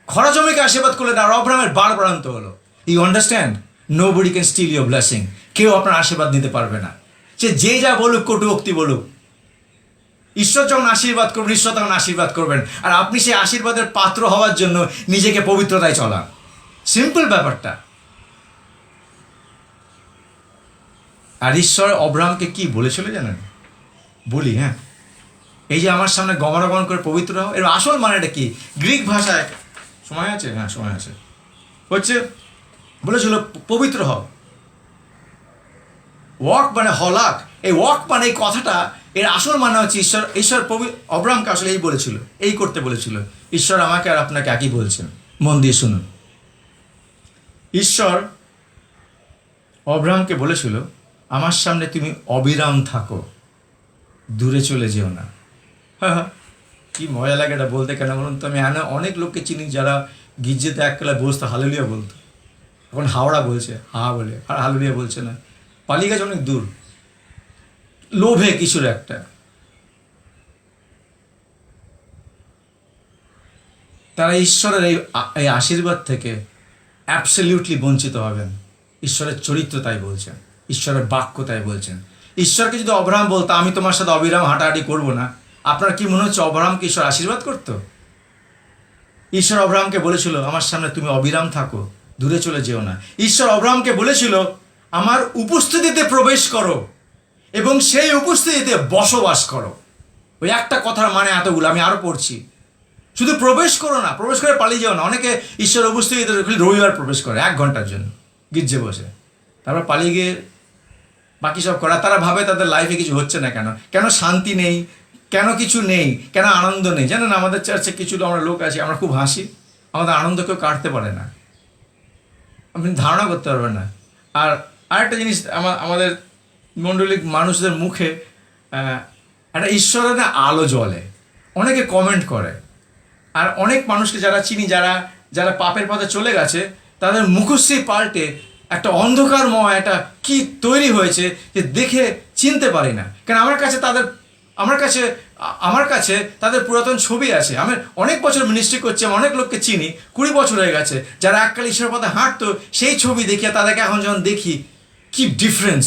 খরা জমিকে আশীর্বাদ করলেন, আর অব্রাহামের বাড়ান্ত হলো। You understand? Nobody can steal your blessing. কেউ আপনার আশীর্বাদ নিতে পারবে না, সে যে যা বলুক, কটুক্তি বলুক। ঈশ্বর যখন আশীর্বাদ করবেন, ঈশ্বর তখন আশীর্বাদ করবেন, আর আপনি সেই আশীর্বাদের পাত্র হওয়ার জন্য নিজেকে পবিত্রতায় চলান। সিম্পল ব্যাপারটা। আর ঈশ্বর অব্রাহামকে কি বলেছিল জানেন? বলি, হ্যাঁ, এই যে আমার সামনে গমনাগমন করে পবিত্র হও, এর আসল মানেটা কি? গ্রিক ভাষায়, সময় আছে? হ্যাঁ, সময় আছে। হচ্ছে বলেছিল পবিত্র হও। ওয়াক মানে হলাক, এই ওয়াক মানে এই কথাটা, এর আসল মানে হচ্ছে ঈশ্বর অব্রাহামকে আসলে এই বলেছিল, এই করতে বলেছিল। ঈশ্বর আমাকে আর আপনাকে একই বলছেন, মন দিয়ে শুনুন। ঈশ্বর অব্রাহামকে বলেছিল, আমার সামনে তুমি অবিরাম থাকো, দূরে চলে যেও না। হ্যাঁ হ্যাঁ, কী মজা লাগে এটা বলতে, কেন বলুন তো? আমি অনেক লোককে চিনি যারা গির্জেতে একবেলা বসতো হালেলুয়া বলতো, এখন হাওড়া বলছে, হা বলে, আর হালেলুয়া বলছে না, পালিয়ে গেছে অনেক দূর, লোভে কিছুর একটা। তারা ঈশ্বরের এই আশীর্বাদ থেকে অ্যাবসলিউটলি বঞ্চিত হবেন। ঈশ্বরের চরিত্র তাই বলছেন, ঈশ্বরের বাক্য তাই বলছেন। ঈশ্বরকে যদি অব্রাহাম বলতো আমি তোমার সাথে অবিরাম হাঁটাহাঁটি করবো না, আপনার কি মনে হচ্ছে অব্রাহামকে ঈশ্বর আশীর্বাদ করতো? ঈশ্বর অব্রাহামকে বলেছিল, আমার সামনে তুমি অবিরাম থাকো, দূরে চলে যেও না। ঈশ্বর অব্রাহামকে বলেছিল, আমার উপস্থিতিতে প্রবেশ করো এবং সেই উপস্থিতিতে বসবাস করো। ওই একটা কথার মানে এতগুলো, আমি আরও পড়ছি। শুধু প্রবেশ করো না, প্রবেশ করে পালিয়ে যাও না। অনেকে ঈশ্বর উপস্থিতিতে রবিবার প্রবেশ করে 1 ঘন্টার জন্য গির্জে বসে, তারপর পালিয়ে গিয়ে বাকি সব করা। তারা ভাবে তাদের লাইফে কিছু হচ্ছে না, কেন শান্তি নেই, কেন কিছু নেই, কেন আনন্দ নেই। জানেন, আমাদের চার্চে কিছু আমরা লোক আছি, আমরা খুব হাসি, আমাদের আনন্দ কেউ কাটতে পারে না, আপনি ধারণা করতে পারবেন না। আর আরেকটা জিনিস, আমাদের মণ্ডলিক মানুষদের মুখে একটা ঈশ্বরের না আলো জ্বলে, অনেকে কমেন্ট করে। আর অনেক মানুষকে যারা চিনি, যারা পাপের পথে চলে গেছে, তাদের মুখশ্রী পাল্টে একটা অন্ধকারময় একটা কি তৈরি হয়েছে যে দেখে চিনতে পারি না। কেন আমার কাছে তাদের পুরাতন ছবি আছে। আমি অনেক বছর মিনিস্ট্রি করছি, আমি অনেক লোককে চিনি, 20 বছর হয়ে গেছে, যারা এককাল ঈশ্বরের পথে হাঁটতো, সেই ছবি দেখিয়ে তাদেরকে এখন যখন দেখি, কি ডিফারেন্স!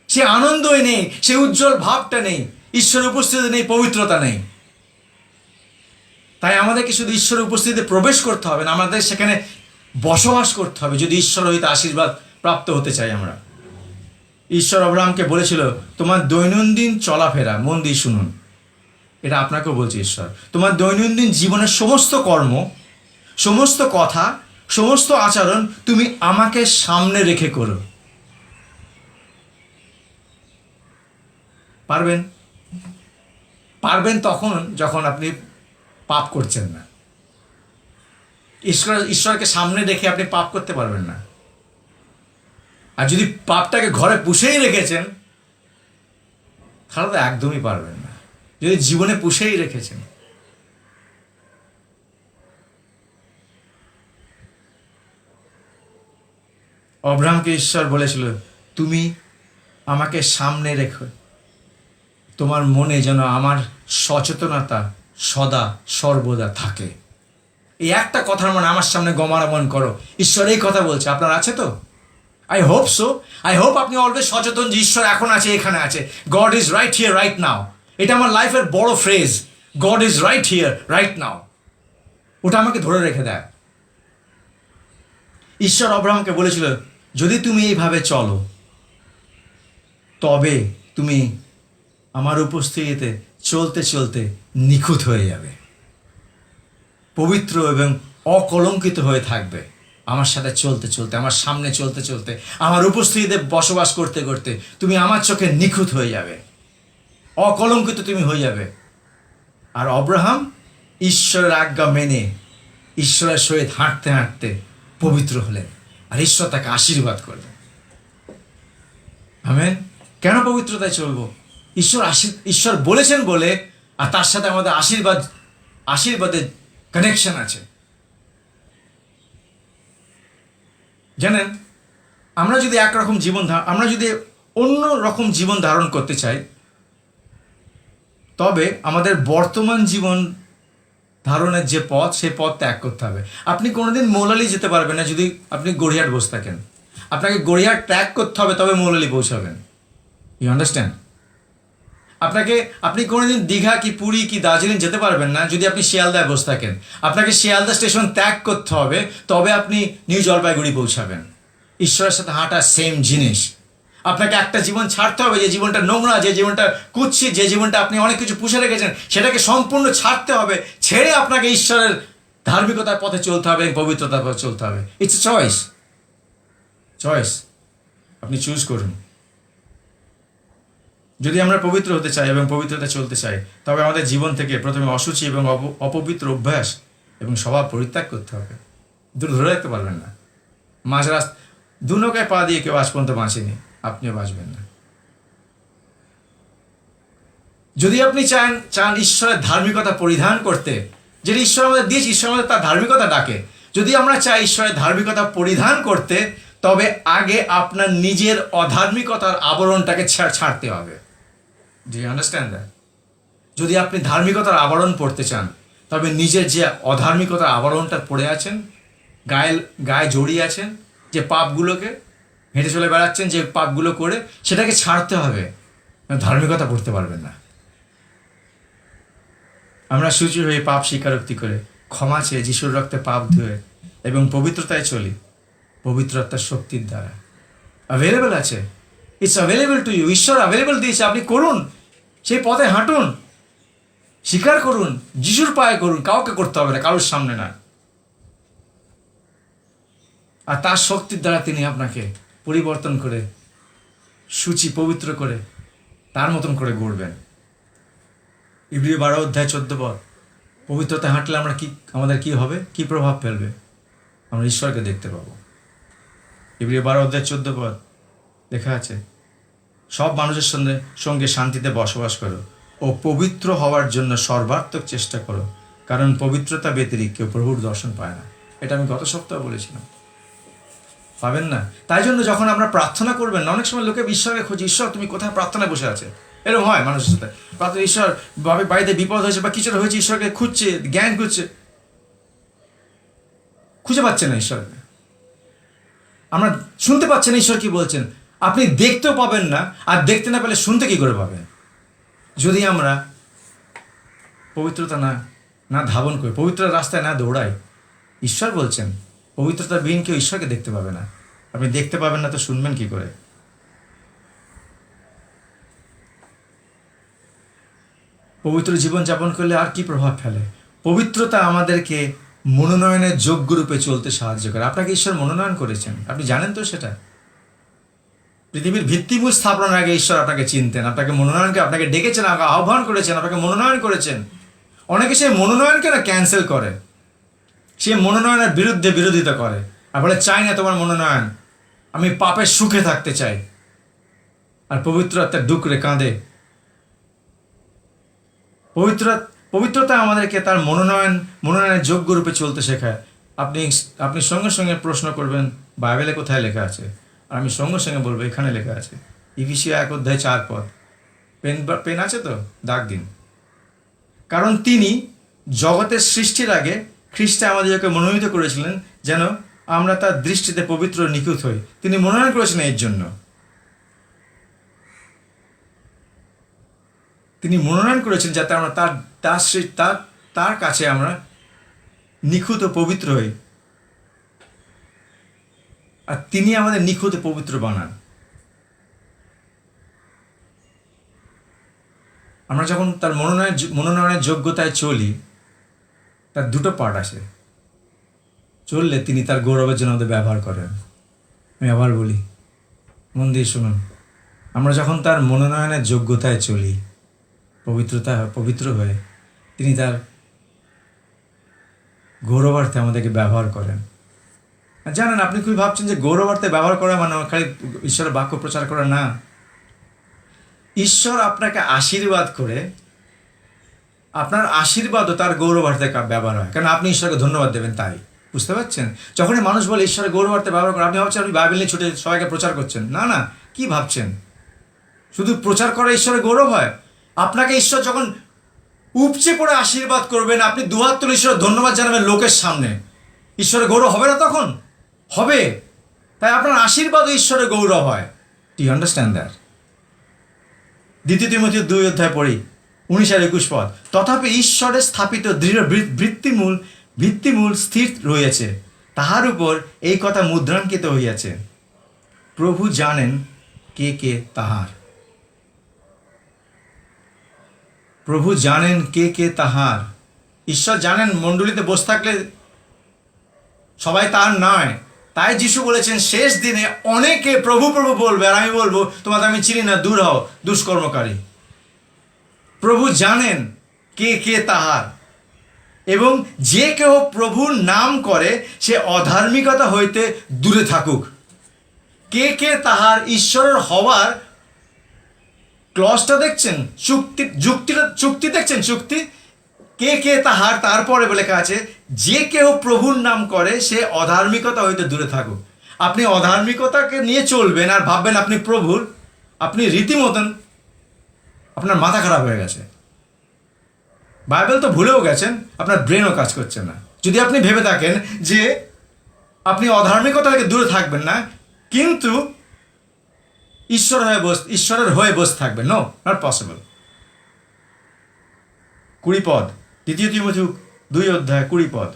সে আনন্দই নেই, সে উজ্জ্বল ভাবটা নেই, ঈশ্বরের উপস্থিতি নেই, পবিত্রতা নেই। তাই আমাদেরকে শুধু ঈশ্বরের উপস্থিতিতে প্রবেশ করতে হবে না, আমাদের সেখানে বসবাস করতে হবে যদি ঈশ্বর হইতে আশীর্বাদ প্রাপ্ত হতে চাই আমরা। ঈশ্বর অব্রাহামকে বলেছিল, তোমার দৈনন্দিন চলাফেরা, মন দিয়ে শুনুন, এটা আপনাকেও বলছে ঈশ্বর, তোমার দৈনন্দিন জীবনের সমস্ত কর্ম, সমস্ত কথা, সমস্ত আচরণ তুমি আমাকে সামনে রেখে করো। পারবেন তখন যখন আপনি পাপ করছেন না। ঈশ্বরকে সামনে রেখে আপনি পাপ করতে পারবেন না। আর যদি পাপটাকে ঘরে পুষেই রেখেছেন, তাহলে তো একদমই পারবেন না। যদি জীবনে পুষেই রেখেছেন, অব্রাহামকে ঈশ্বর বলেছিল, তুমি আমাকে সামনে রেখো, তোমার মনে যেন আমার সচেতনতা সদা সর্বদা থাকে। এই একটা কথার মানে আমার সামনে গমনাগমন করো। ঈশ্বর এই কথা বলছে, আপনার আছে তো? I hope so. I hope আপনি অলওয়েজ সচেতন যে ঈশ্বর এখন আছে, এখানে আছে। God is right here right now. এটা আমার লাইফের বড় phrase, god is right here right now. ওটা আমাকে ধরে রেখে দেয়। ঈশ্বর অব্রাহামকে বলেছিল, যদি তুমি এইভাবে চলো, তবে তুমি আমার উপস্থিতিতে চলতে চলতে নিখুঁত হয়ে যাবে, পবিত্র এবং অকলঙ্কিত হয়ে থাকবে। আমার সাথে চলতে চলতে, আমার সামনে চলতে চলতে, আমার উপস্থিতিতে বসবাস করতে করতে তুমি আমার চোখে নিখুঁত হয়ে যাবে, অকলঙ্কিত তুমি হয়ে যাবে। আর অব্রাহাম ঈশ্বরের আজ্ঞা মেনে ঈশ্বরের সহিত হাঁটতে হাঁটতে পবিত্র হলেন, আর ঈশ্বর তাকে আশীর্বাদ করলেন। আমেন। কেন পবিত্রতায় চলবো? ঈশ্বর বলেছেন বলে, আর তার সাথে আমাদের আশীর্বাদের কানেকশন আছে। জানেন, আমরা যদি আমরা যদি অন্য রকম জীবন ধারণ করতে চাই, তবে আমাদের বর্তমান জীবন ধারণের যে পথ, সেই পথ ত্যাগ করতে হবে। আপনি কোনোদিন মৌলালি যেতে পারবেন না যদি আপনি গড়িয়াহাট বসে থাকেন। আপনাকে গড়িয়াহাট ত্যাগ করতে হবে, তবে মৌলালি পৌঁছাবেন। You understand? আপনি কোনোদিন দীঘা কি পুরী কি দার্জিলিং যেতে পারবেন না যদি আপনি শিয়ালদায় বসে থাকেন। আপনাকে শিয়ালদা স্টেশন ত্যাগ করতে হবে, তবে আপনি নিউ জলপাইগুড়ি পৌঁছাবেন। ঈশ্বরের সাথে হাঁটা সেম জিনিস। আপনাকে একটা জীবন ছাড়তে হবে, যে জীবনটা নোংরা, যে জীবনটা কুৎসিত, যে জীবনটা আপনি অনেক কিছু পুষে রেখেছেন, সেটাকে সম্পূর্ণ ছাড়তে হবে। ছেড়ে আপনাকে ঈশ্বরের ধার্মিকতার পথে চলতে হবে, পবিত্রতার পথে চলতে হবে। It's a choice. আপনি চুজ করুন। যদি আমরা পবিত্র হতে চাই এবং পবিত্রতা চলতে চাই, তবে আমাদের জীবন থেকে প্রথমে অসুচি এবং অপবিত্র অভ্যাস এবং স্বভাব পরিত্যাগ করতে হবে। দুটো ধরে রাখতে পারবেন না। মাঝ রাস্তা দু নৌকায় পা দিয়ে কেউ আজ পর্যন্ত বাঁচেনি, আপনিও বাঁচবেন না। যদি আপনি চান ঈশ্বরের ধার্মিকতা পরিধান করতে, যেটা ঈশ্বর আমাদের দিয়েছে, ঈশ্বর আমাদের তার ধার্মিকতা ডাকে। যদি আমরা চাই ঈশ্বরের ধার্মিকতা পরিধান করতে, তবে আগে আপনার নিজের অধার্মিকতার আবরণটাকে ছাড়তে হবে। Do you understand that? যদি আপনি ধার্মিকতার আবরণ পড়তে চান, তবে নিজের যে অধার্মিকতার আবরণটা পড়ে আছেন, গায়ে জড়িয়ে আছেন, যে পাপগুলোকে হেঁটে চলে বেড়াচ্ছেন, যে পাপগুলো করে, সেটাকে ছাড়তে হবে। ধার্মিকতা পড়তে পারবেন না। আমরা শুচি হয়ে পাপ স্বীকারোক্তি করে, ক্ষমা চেয়ে যিশুর রক্তে পাপ ধুয়ে এবং পবিত্রতায় চলি, পবিত্রতার শক্তির দ্বারা। অ্যাভেলেবেল আছে, ইটস অ্যাভেলেবেল টু ইউ। ঈশ্বর অ্যাভেলেবেল দিয়েছে, আপনি করুন, সেই পথে হাঁটুন, স্বীকার করুন, যিশুর পায়ে করুন। কাউকে করতে হবে না, কারোর সামনে না। আর তার শক্তির দ্বারা তিনি আপনাকে পরিবর্তন করে, পবিত্র করে, তার মতন করে গড়বেন। ইব্রিয় 12:14। পবিত্রতা হাঁটলে আমাদের কি হবে, কি প্রভাব ফেলবে? আমরা ঈশ্বরকে দেখতে পাবো। ইব্রিয় 12:14 লেখা আছে, সব মানুষের সঙ্গে শান্তিতে বসবাস করো ও পবিত্র হওয়ার জন্য সর্বাত্মক চেষ্টা করো, কারণ পবিত্রতা ব্যতিরিক্ত কেউ প্রভুর দর্শন পায় না। এটা আমি গত সপ্তাহে বলেছিলাম। পাবেন না। তাই জন্য যখন আমরা প্রার্থনা করবেন না, অনেক সময় লোকে ঈশ্বরকে খুঁজে, ঈশ্বর তুমি কোথায় প্রার্থনায় বসে আছে, এরকম হয় মানুষের সাথে। প্রার্থনা, ঈশ্বর বাড়িতে বিপদ হয়েছে বা কিছু হয়েছে, ঈশ্বরকে খুঁজছে, জ্ঞান খুঁজছে, খুঁজে পাচ্ছে না ঈশ্বরকে। আমরা শুনতে পাচ্ছেন ঈশ্বর কি বলছেন। আপনি দেখতেও পাবেন না, আর দেখতে না পেলে শুনতে কি করে পাবেন? যদি আমরা পবিত্রতা না ধাবন করি, পবিত্র রাস্তায় না দৌড়াই। ঈশ্বর বলছেন পবিত্রতার বিহীন কেউ ঈশ্বরকে দেখতে পাবে না। আপনি দেখতে পাবেন না তো শুনবেন কি করে? পবিত্র জীবন যাপন করলে আর কি প্রভাব ফেলে? পবিত্রতা আমাদেরকে মনোনয়নের যোগ্য রূপে চলতে সাহায্য করে। আপনাকে ঈশ্বর মনোনয়ন করেছেন, আপনি জানেন তো সেটা। পৃথিবীর ভিত্তিমূল স্থাপনার আগে ঈশ্বর আপনাকে চিনতেন, আপনাকে আপনাকে ডেকেছেন, আহ্বান করেছেন, আপনাকে মনোনয়ন করেছেন। অনেকে সেই মনোনয়নকে না ক্যান্সেল করে, সে মনোনয়নের বিরোধিতা করে, আর বলে চাই না তোমার মনোনয়ন, আমি পাপের সুখে থাকতে চাই। আর পবিত্র আত্মার ডুকরে কাঁদে। পবিত্রতা আমাদেরকে তার মনোনয়নের যোগ্য রূপে চলতে শেখায়। আপনি সঙ্গে সঙ্গে প্রশ্ন করবেন, বাইবেলে কোথায় লেখা আছে? আর আমি সঙ্গে সঙ্গে বলবো, এখানে লেখা আছে, ইফিসীয় 1:4। পেন আছে তো? দাগ দিন। কারণ তিনি জগতের সৃষ্টির আগে খ্রিস্টে আমাদেরকে মনোনীত করেছিলেন যেন আমরা তার দৃষ্টিতে পবিত্র নিখুঁত হই। তিনি মনোনয়ন করেছেন এর জন্য। তিনি মনোনয়ন করেছেন যাতে আমরা তার কাছে আমরা নিখুঁত ও পবিত্র হই। আর তিনি আমাদের নিখুঁত ও পবিত্র বানান। আমরা যখন তার মনোনয়নের যোগ্যতায় চলি, তার দুটো পার্ট আছে। চললে তিনি তার গৌরবের জন্য আমাদের ব্যবহার করেন। আমি আবার বলি, মন দিয়ে শুনুন। আমরা যখন তার মনোনয়নের যোগ্যতায় চলি, পবিত্র হয়ে, তিনি তার গৌরবার্থে আমাদেরকে ব্যবহার করেন। জানেন, আপনি খুবই ভাবছেন যে গৌরবার্থে ব্যবহার করা মানে খালি ঈশ্বরের বাক্য প্রচার করা না। ঈশ্বর আপনাকে আশীর্বাদ করে, আপনার আশীর্বাদও তার গৌরবার্থে ব্যবহার হয়, কারণ আপনি ঈশ্বরকে ধন্যবাদ দেবেন তাই। বুঝতে পারছেন? যখনই মানুষ বলে ঈশ্বরের গৌরবার্থে ব্যবহার করেন, আপনি ভাবছেন আপনি বাইবেল নিয়ে ছুটে সবাইকে প্রচার করছেন। না না, কি ভাবছেন? শুধু প্রচার করে ঈশ্বরের গৌরব হয়? আপনাকে ঈশ্বর যখন উপচে পড়ে আশীর্বাদ করবেন, আপনি দুহাত তুলে ঈশ্বরের ধন্যবাদ জানাবেন লোকের সামনে, ঈশ্বরের গৌরব হবে না তখন? হবে। তাই আপনার আশীর্বাদও ঈশ্বরের গৌরব হয়। Do you understand that? 2 Timothy 2 অধ্যায় পড়ি, 19 আর 21 পদ। তথাপি ঈশ্বরের স্থাপিত দৃঢ় ভিত্তিমূল স্থির রয়েছে, তাহার উপর এই কথা মুদ্রাঙ্কিত হইয়াছে, প্রভু জানেন কে কে তাহার। প্রভু জানেন কে কে তাহার। ঈশ্বর জানেন মণ্ডলীতে বসে থাকলে সবাই তার নয়। তাই যিশু বলেছেন শেষ দিনে অনেকে প্রভু প্রভু বলবে, আর আমি বলবো তোমাদের আমি চিনি না, দূর হও দুষ্কর্মকারী। প্রভু জানেন কে কে তাহার, এবং যে কেউ প্রভুর নাম করে সে অধার্মিকতা হইতে দূরে থাকুক। কে কে তাহার ঈশ্বরের হওয়ার ক্লজটা দেখছেন? চুক্তি দেখছেন? চুক্তি কে কে তাহার, তারপরে লেখা আছে যে কেউ প্রভুর নাম করে সে অধার্মিকতা হইতে দূরে থাকুক। আপনি অধার্মিকতাকে নিয়ে চলবেন আর ভাববেন আপনি প্রভুর, আপনি রীতিমতন আপনার মাথা খারাপ হয়ে গেছে। বাইবেল তো ভুলেও গেছেন, আপনার ব্রেনও কাজ করছে না। যদি আপনি ভেবে থাকেন যে আপনি অধার্মিকতা থেকে দূরে থাকবেন না, কিন্তু ঈশ্বরের হয়ে বসে থাকবেন, নো, নট পসিবল। 20 পদ, 2 তিমথী 2 অধ্যায় 20 পদ।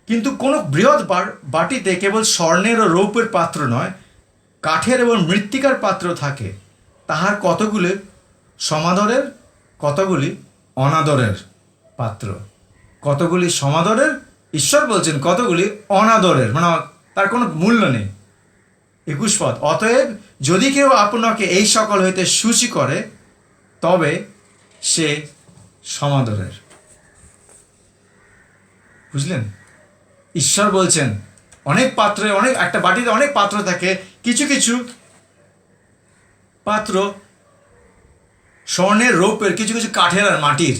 কিন্তু কোন বৃহৎ বাটিতে কেবল স্বর্ণের ও রৌপ্যের পাত্র নয়, কাঠের এবং মৃত্তিকার পাত্র থাকে, তাহার কতগুলি সমাদরের, কতগুলি অনাদরের পাত্র। কতগুলি সমাদরের, ঈশ্বর বলছেন কতগুলি অনাদরের, মানে তার কোনো মূল্য নেই। 21 পদ, অতএব যদি কেউ আপনাকে এই সকল হইতে সূচি করে তবে সে সমাদরের। বুঝলেন? ঈশ্বর বলছেন অনেক পাত্রে, একটা বাটিতে অনেক পাত্র থাকে, কিছু কিছু পাত্র স্বর্ণের, রৌপ্যের, কিছু কিছু কাঠের আর মাটির।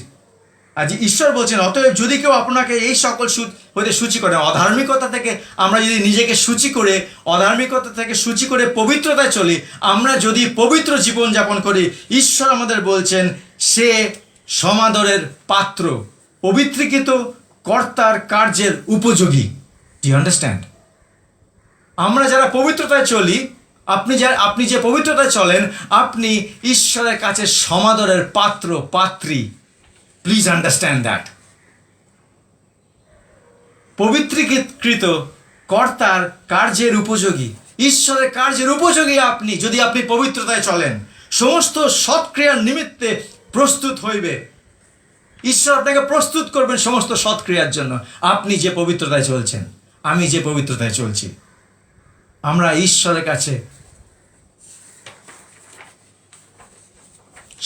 আজ ঈশ্বর বলছেন অতএব যদি কেউ আপনাকে এই সকল হইতে সূচি করে, অধার্মিকতা থেকে আমরা যদি নিজেকে সূচি করে, অধার্মিকতা থেকে সূচি করে পবিত্রতায় চলি, আমরা যদি পবিত্র জীবন যাপন করি, ঈশ্বর আমাদের বলছেন সে সমাদরের পাত্র, পবিত্রীকৃত কর্তার কার্যের উপযোগী। Do you understand? আমরা যারা পবিত্রতায় চলি, আপনি যে পবিত্রতায় চলেন, আপনি ঈশ্বরের কাছে সমাদরের পাত্র, পাত্রী। Please understand that. পবিত্রীকৃত কর্তার কার্যের উপযোগী, ঈশ্বরের কার্যের উপযোগী আপনি, যদি আপনি পবিত্রতায় চলেন। সমস্ত সৎক্রিয়ার নিমিত্তে প্রস্তুত হইবে। ঈশ্বর আপনাকে প্রস্তুত করবেন সমস্ত সৎক্রিয়ার জন্য। আপনি যে পবিত্রতায় চলছেন, আমি যে পবিত্রতায় চলছি, আমরা ঈশ্বরের কাছে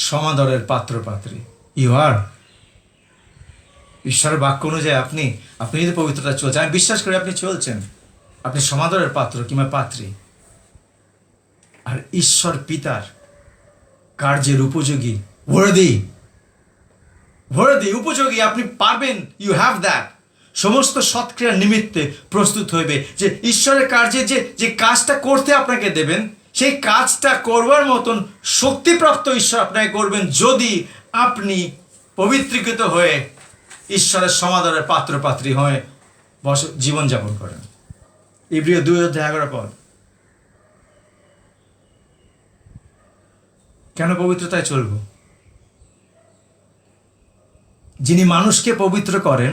সমাদরের পাত্র, পাত্রী। You are. ঈশ্বরের বাক্য অনুযায়ী আপনি যদি পবিত্রতা চলছেন, আমি বিশ্বাস করি আপনি চলছেন, আপনি সমাদরের পাত্র কিংবা পাত্রী। আর ঈশ্বর পিতার কার্যের উপযোগী, worthy, উপযোগী, আপনি পারবেন, ইউ হ্যাভ দ্যাট। সমস্ত সৎক্রিয়ার নিমিত্তে প্রস্তুত হইবে, যে ঈশ্বরের কার্যে যে কাজটা করতে আপনাকে দেবেন, সেই কাজটা করবার মতন শক্তিপ্রাপ্ত ঈশ্বর আপনাকে করবেন, যদি আপনি পবিত্রীকৃত হয়ে ঈশ্বরের সমাদরের পাত্র, পাত্রী হয়ে জীবনযাপন করেন। ইব্রিয় 2 অধ্যায় 11 পদ। কেন পবিত্রতায় চলব? যিনি মানুষকে পবিত্র করেন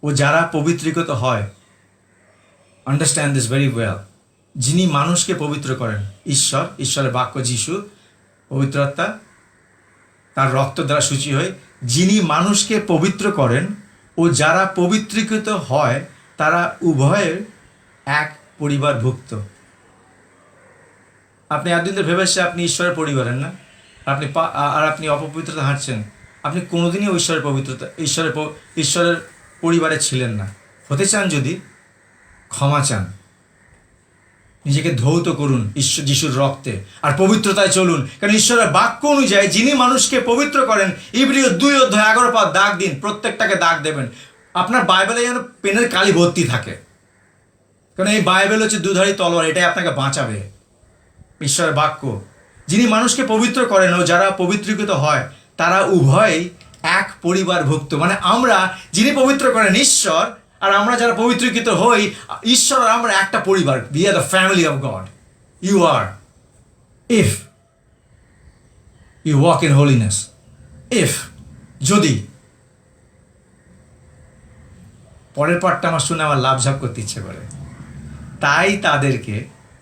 ও যারা পবিত্রীকৃত হয়, আন্ডারস্ট্যান্ড দিস ভেরি ওয়েল। যিনি মানুষকে পবিত্র করেন, ঈশ্বরের বাক্য, যিশু, পবিত্র আত্মা, তার রক্ত দ্বারা শুচি হয়ে যিনি মানুষকে পবিত্র করেন ও যারা পবিত্রীকৃত হয়, তারা উভয়ের এক পরিবারভুক্ত। আপনি একদিন তো ভেবেছেন আপনি ঈশ্বরের পরিবারের না, আপনি অপবিত্রতা হাঁটছেন, আপনি কোনোদিনই ঈশ্বরের পরিবারে ছিলেন না। হতে চান যদি, ক্ষমা চান, নিজেকে ধৌত করুন যিশুর রক্তে, আর পবিত্রতায় চলুন। কারণ ঈশ্বরের বাক্য অনুযায়ী যিনি মানুষকে পবিত্র করেন, ইব্রিয় 2:11 দাগ দিন, প্রত্যেকটাকে দাগ দেবেন। আপনার বাইবেলে যেন পেনের কালি ভর্তি থাকে, কারণ এই বাইবেল হচ্ছে দুধারী তলোয়ার, এটাই আপনাকে বাঁচাবে। ঈশ্বরের বাক্য, যিনি মানুষকে পবিত্র করেন ও যারা পবিত্রীকৃত হয় তারা উভয়ই এক পরিবারভুক্ত। মানে আমরা, যিনি পবিত্র করেন ঈশ্বর, আর আমরা যারা পবিত্রীকৃত হই ঈশ্বর, আর আমরা একটা পরিবার। We are the family of God. You are, if you walk in holiness, if, যদি। পরের পার্টটা আমার শুনে আমার লাভঝাপ করতে ইচ্ছে করে। তাই তাদেরকে,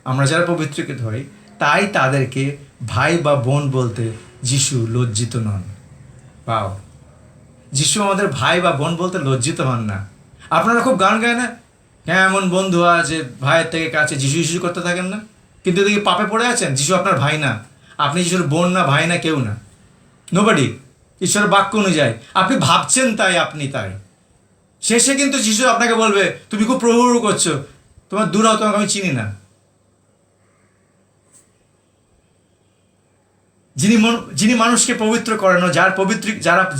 আমরা যারা পবিত্রীকৃত হই, তাই তাদেরকে ভাই বা বোন বলতে যিশু লজ্জিত নন। পাও, যিশু আমাদের ভাই বা বোন বলতে লজ্জিত হন না। আপনারা খুব গান গায় না, হ্যাঁ এমন বন্ধু আছে ভাইয়ের থেকে কাছে, যিশু যিশু করতে থাকেন না, কিন্তু এদিকে পাপে পড়ে আছেন। যিশু আপনার ভাই না, আপনি যিশুর বোন না, ভাই না, কেউ না, নোবডি। ঈশ্বরের বাক্য অনুযায়ী আপনি ভাবছেন তাই আপনি তাই, শেষে কিন্তু যিশু আপনাকে বলবে তুমি খুব প্রভু করছো, তোমার দূর হও, তোমাকে আমি চিনি না। যিনি মানুষকে পবিত্র করেন ও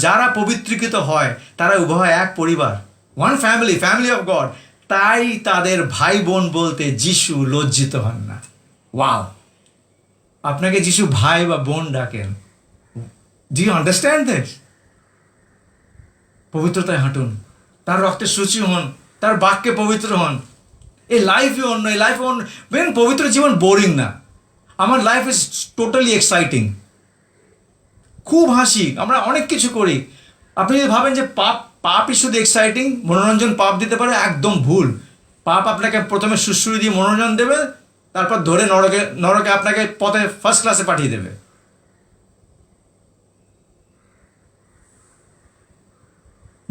যারা পবিত্রীকৃত হয় তারা উভয় এক পরিবার, one family, family of god. তাই তাদের ভাই বোন বলতে যিশু লজ্জিত হন না। ওয়াও, আপনাকে যিশু ভাই বা বোন ডাকেন। Do you understand this? পবিত্রতায় হাঁটুন, তার রক্তে শুচি হন, তার বাক্যে পবিত্র হন। এই লাইফই অন্য, এই লাইফ অন্য। পবিত্র জীবন বোরিং না। আমার লাইফ ইজ টোটালি এক্সাইটিং, খুব হাসি, আমরা অনেক কিছু করি। আপনি যদি ভাবেন যে পাপই শুধু এক্সাইটিং, মনোরঞ্জন পাপ দিতে পারে, একদম ভুল। পাপ আপনাকে প্রথমে সুশ্রুতি দিয়ে মনোরঞ্জন দেবে, তারপর ধরে নরকে আপনাকে পথে ফার্স্ট ক্লাসে পাঠিয়ে দেবে।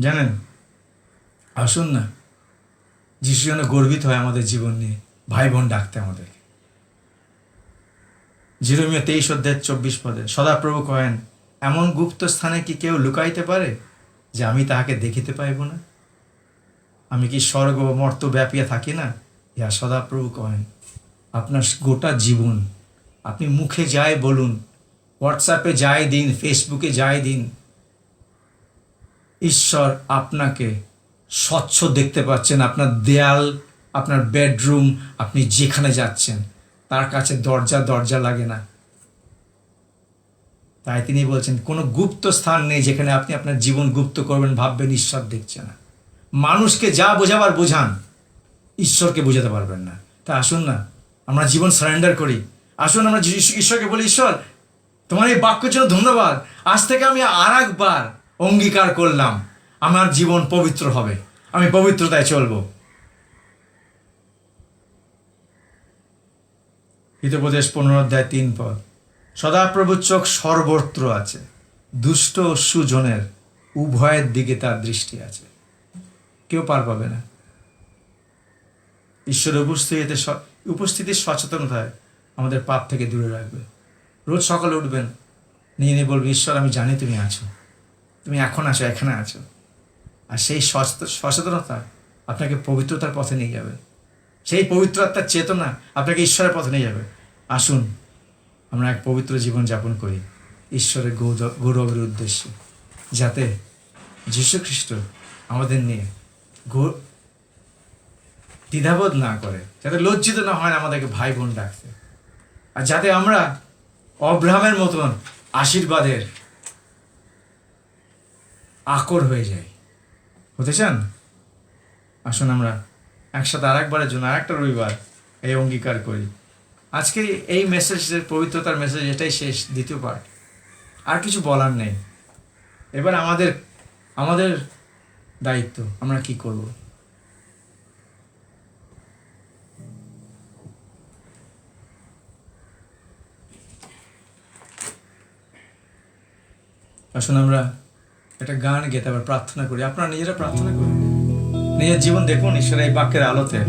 জানেন, আসুন না যিশু যেন গর্বিত হয় আমাদের জীবন নিয়ে, ভাই বোন ডাকতে আমাদেরকে। যেরমীয় 23:24 সদাপ্রভু কহেন, এমন গুপ্ত স্থানে কি কেউ লুকাইতে পারে যে আমি তাহাকে দেখিতে পাইব না? আমি কি স্বর্গ মর্ত ব্যাপিয়া থাকি না? ইহা সদাপ্রভু কহেন। আপনার গোটা জীবন আপনি মুখে যাই বলুন, হোয়াটসঅ্যাপে যাই দিন, ফেসবুকে যাই দিন, ঈশ্বর আপনাকে স্বচ্ছ দেখতে পাচ্ছেন। আপনার দেয়াল, আপনার বেডরুম, আপনি যেখানে যাচ্ছেন তার কাছে দরজা লাগে না। তাই তিনি বলছেন কোনো গুপ্ত স্থান নেই যেখানে আপনি আপনার জীবন গুপ্ত করবেন, ভাববেন ঈশ্বর দেখছে না। মানুষকে যা বোঝাবার বোঝান, ঈশ্বরকে বোঝাতে পারবেন না। তা আসুন না আমরা জীবন সারেন্ডার করি। আসুন আমরা ঈশ্বরকে বলি, ঈশ্বর তোমার এই বাক্যের জন্য ধন্যবাদ। আজ থেকে আমি আর একবার অঙ্গীকার করলাম আমার জীবন পবিত্র হবে, আমি পবিত্রতায় চলব। হিতোপদেশ 15:3 সদাপ্রভুর চোখ সর্বত্র আছে, দুষ্ট ও সুজনের উভয়ের দিকে তার দৃষ্টি আছে। কেউ পার পাবে না। ঈশ্বরের উপস্থিতির সচেতনতায় আমাদের পাপ থেকে দূরে রাখবে। রোজ সকালে উঠবেন, নিয়ে বলবে, ঈশ্বর আমি জানি তুমি আছো, তুমি এখন আছো, এখানে আছো। আর সেই সচেতনতা আপনাকে পবিত্রতার পথে নিয়ে যাবে। সেই পবিত্রতার চেতনা আপনাকে ঈশ্বরের পথে নিয়ে যাবে। আসুন আমরা এক পবিত্র জীবন যাপন করি ঈশ্বরের গৌরবের উদ্দেশ্যে, যাতে যীশু খ্রিস্ট আমাদের নিয়ে দ্বিধাবোধ না করে, যাতে লজ্জিত না হয় আমাদেরকে ভাই বোন ডাকতে, আর যাতে আমরা অব্রাহামের মতন আশীর্বাদের আকর হয়ে যাই। হতে চান? আসুন আমরা একসাথে আরেকবারের জন্য আরেকটা রবিবার এই অঙ্গীকার করি। আজকে এই মেসেজের, পবিত্রতার মেসেজ এটাই শেষ, দ্বিতীয় পার্ট। আর কিছু বলার নেই। এবার আমাদের দায়িত্ব, আমরা কি করব। আসুন আমরা একটা গান গেতে আবার প্রার্থনা করি। আপনারা নিজেরা প্রার্থনা করুন, নিজের জীবন দেখুন ঈশ্বরের এই বাক্যের আলোতে।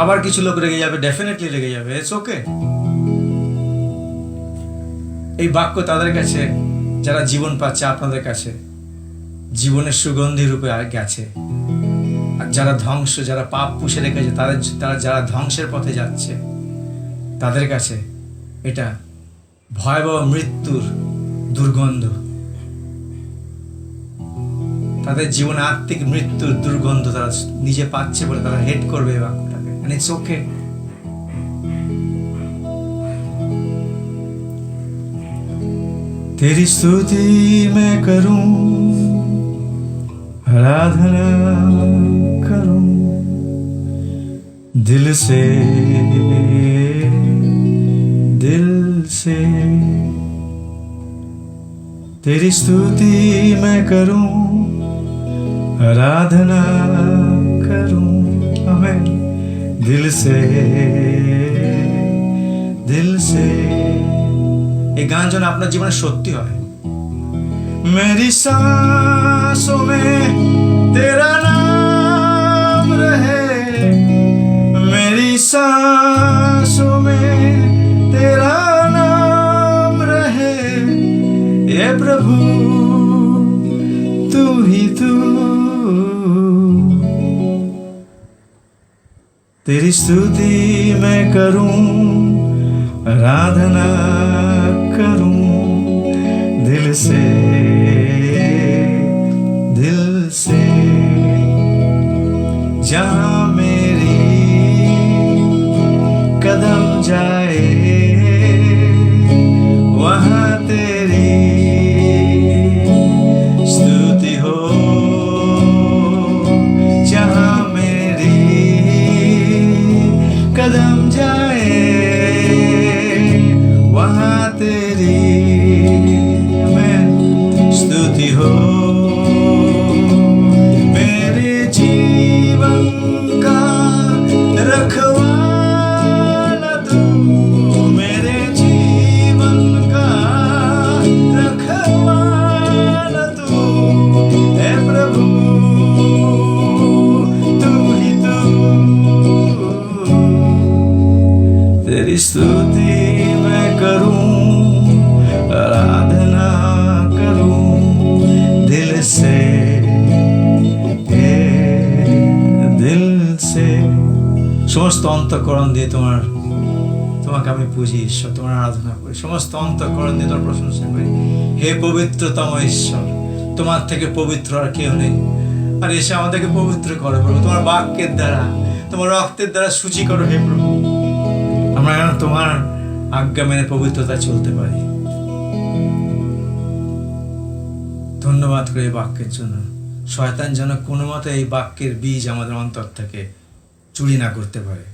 আবার কিছু লোক রেগে যাবে, ডেফিনেটলি রেগে যাবে, ইটস ওকে। এই বাক্য তাদের কাছে যারা জীবন পাচ্ছে, আপনাদের কাছে জীবনের সুগন্ধি রূপে গেছে। আর যারা ধ্বংস, যারা পাপ পুষে রেখেছে, তারা যারা ধ্বংসের পথে যাচ্ছে, তাদের কাছে এটা ভয়াবহ মৃত্যুর দুর্গন্ধ, তাদের জীবনে আত্মিক মৃত্যুর দুর্গন্ধ তারা নিজে পাচ্ছে বলে তারা হেট করবে এই বাক্যটাকে। And it's okay. तेरी स्तुति मैं करूं, आराधना करूं दिल से, दिल से। तेरी स्तुति मैं करूं, आराधना करूं, आमेन, दिल से, दिल से। এই গান যেন আপনার জীবনে সত্যি হয়। मेरी सांसों में तेरा नाम रहे, मेरी सांसों में तेरा नाम रहे, ये प्रभु तू ही तू। तेरी स्तुति मैं करूं, आराधना करूं दिल से, दिल से। जहां मेरी कदम जाए वहां तेरी स्तुति हो, जहां मेरी कदम जाए वहां तेरी स्तुति हो। मेरे जीवन का रखवाला तू, मेरे जीवन का रखवाला तू, हे प्रभु तू ही तू। तेरी स्तुति मैं करूं, आराधना करूं दिल से, दिल से। সমস্ত অন্তঃকরণ দিয়ে তোমাকে আমি পুজি ঈশ্বর, তোমার আরাধনা করি, সমস্ত অন্তঃকরণ দিয়ে তোমার প্রশংসা করি। হে পবিত্রতম ঈশ্বর, তোমার থেকে পবিত্র আর কেউ নেই। আর এসে আমাদেরকে পবিত্র করো প্রভু, তোমার বাক্যের দ্বারা, তোমার রক্তের দ্বারা সূচি করো হে প্রভু। আমরা যেন তোমার আজ্ঞা মেনে পবিত্রতা চলতে পারি। ধন্যবাদ করে এই বাক্যের জন্য। শয়তান যেন কোনো মতে এই বাক্যের বীজ আমাদের অন্তর থেকে চুরি না করতে পারে।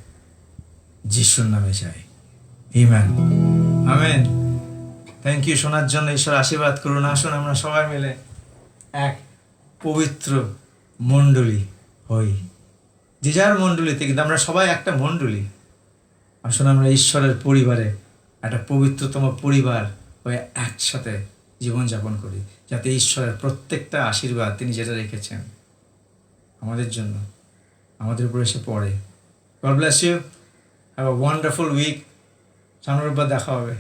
যিশুর নামে চাই, আমেন, আমেন। থ্যাংক ইউ শোনার জন্য। ঈশ্বর আশীর্বাদ করুন। আসুন আমরা সবাই মিলে এক পবিত্র মণ্ডলী হই, যে যার মণ্ডলীতে, কিন্তু আমরা সবাই একটা মণ্ডলী। আসুন আমরা ঈশ্বরের পরিবারে একটা পবিত্রতম পরিবার হয়ে একসাথে জীবনযাপন করি, যাতে ঈশ্বরের প্রত্যেকটা আশীর্বাদ তিনি যেটা রেখেছেন আমাদের জন্য আমাদের উপরে এসে পড়ে। God bless you, have a wonderful week. সামনের রোববার দেখা হবে।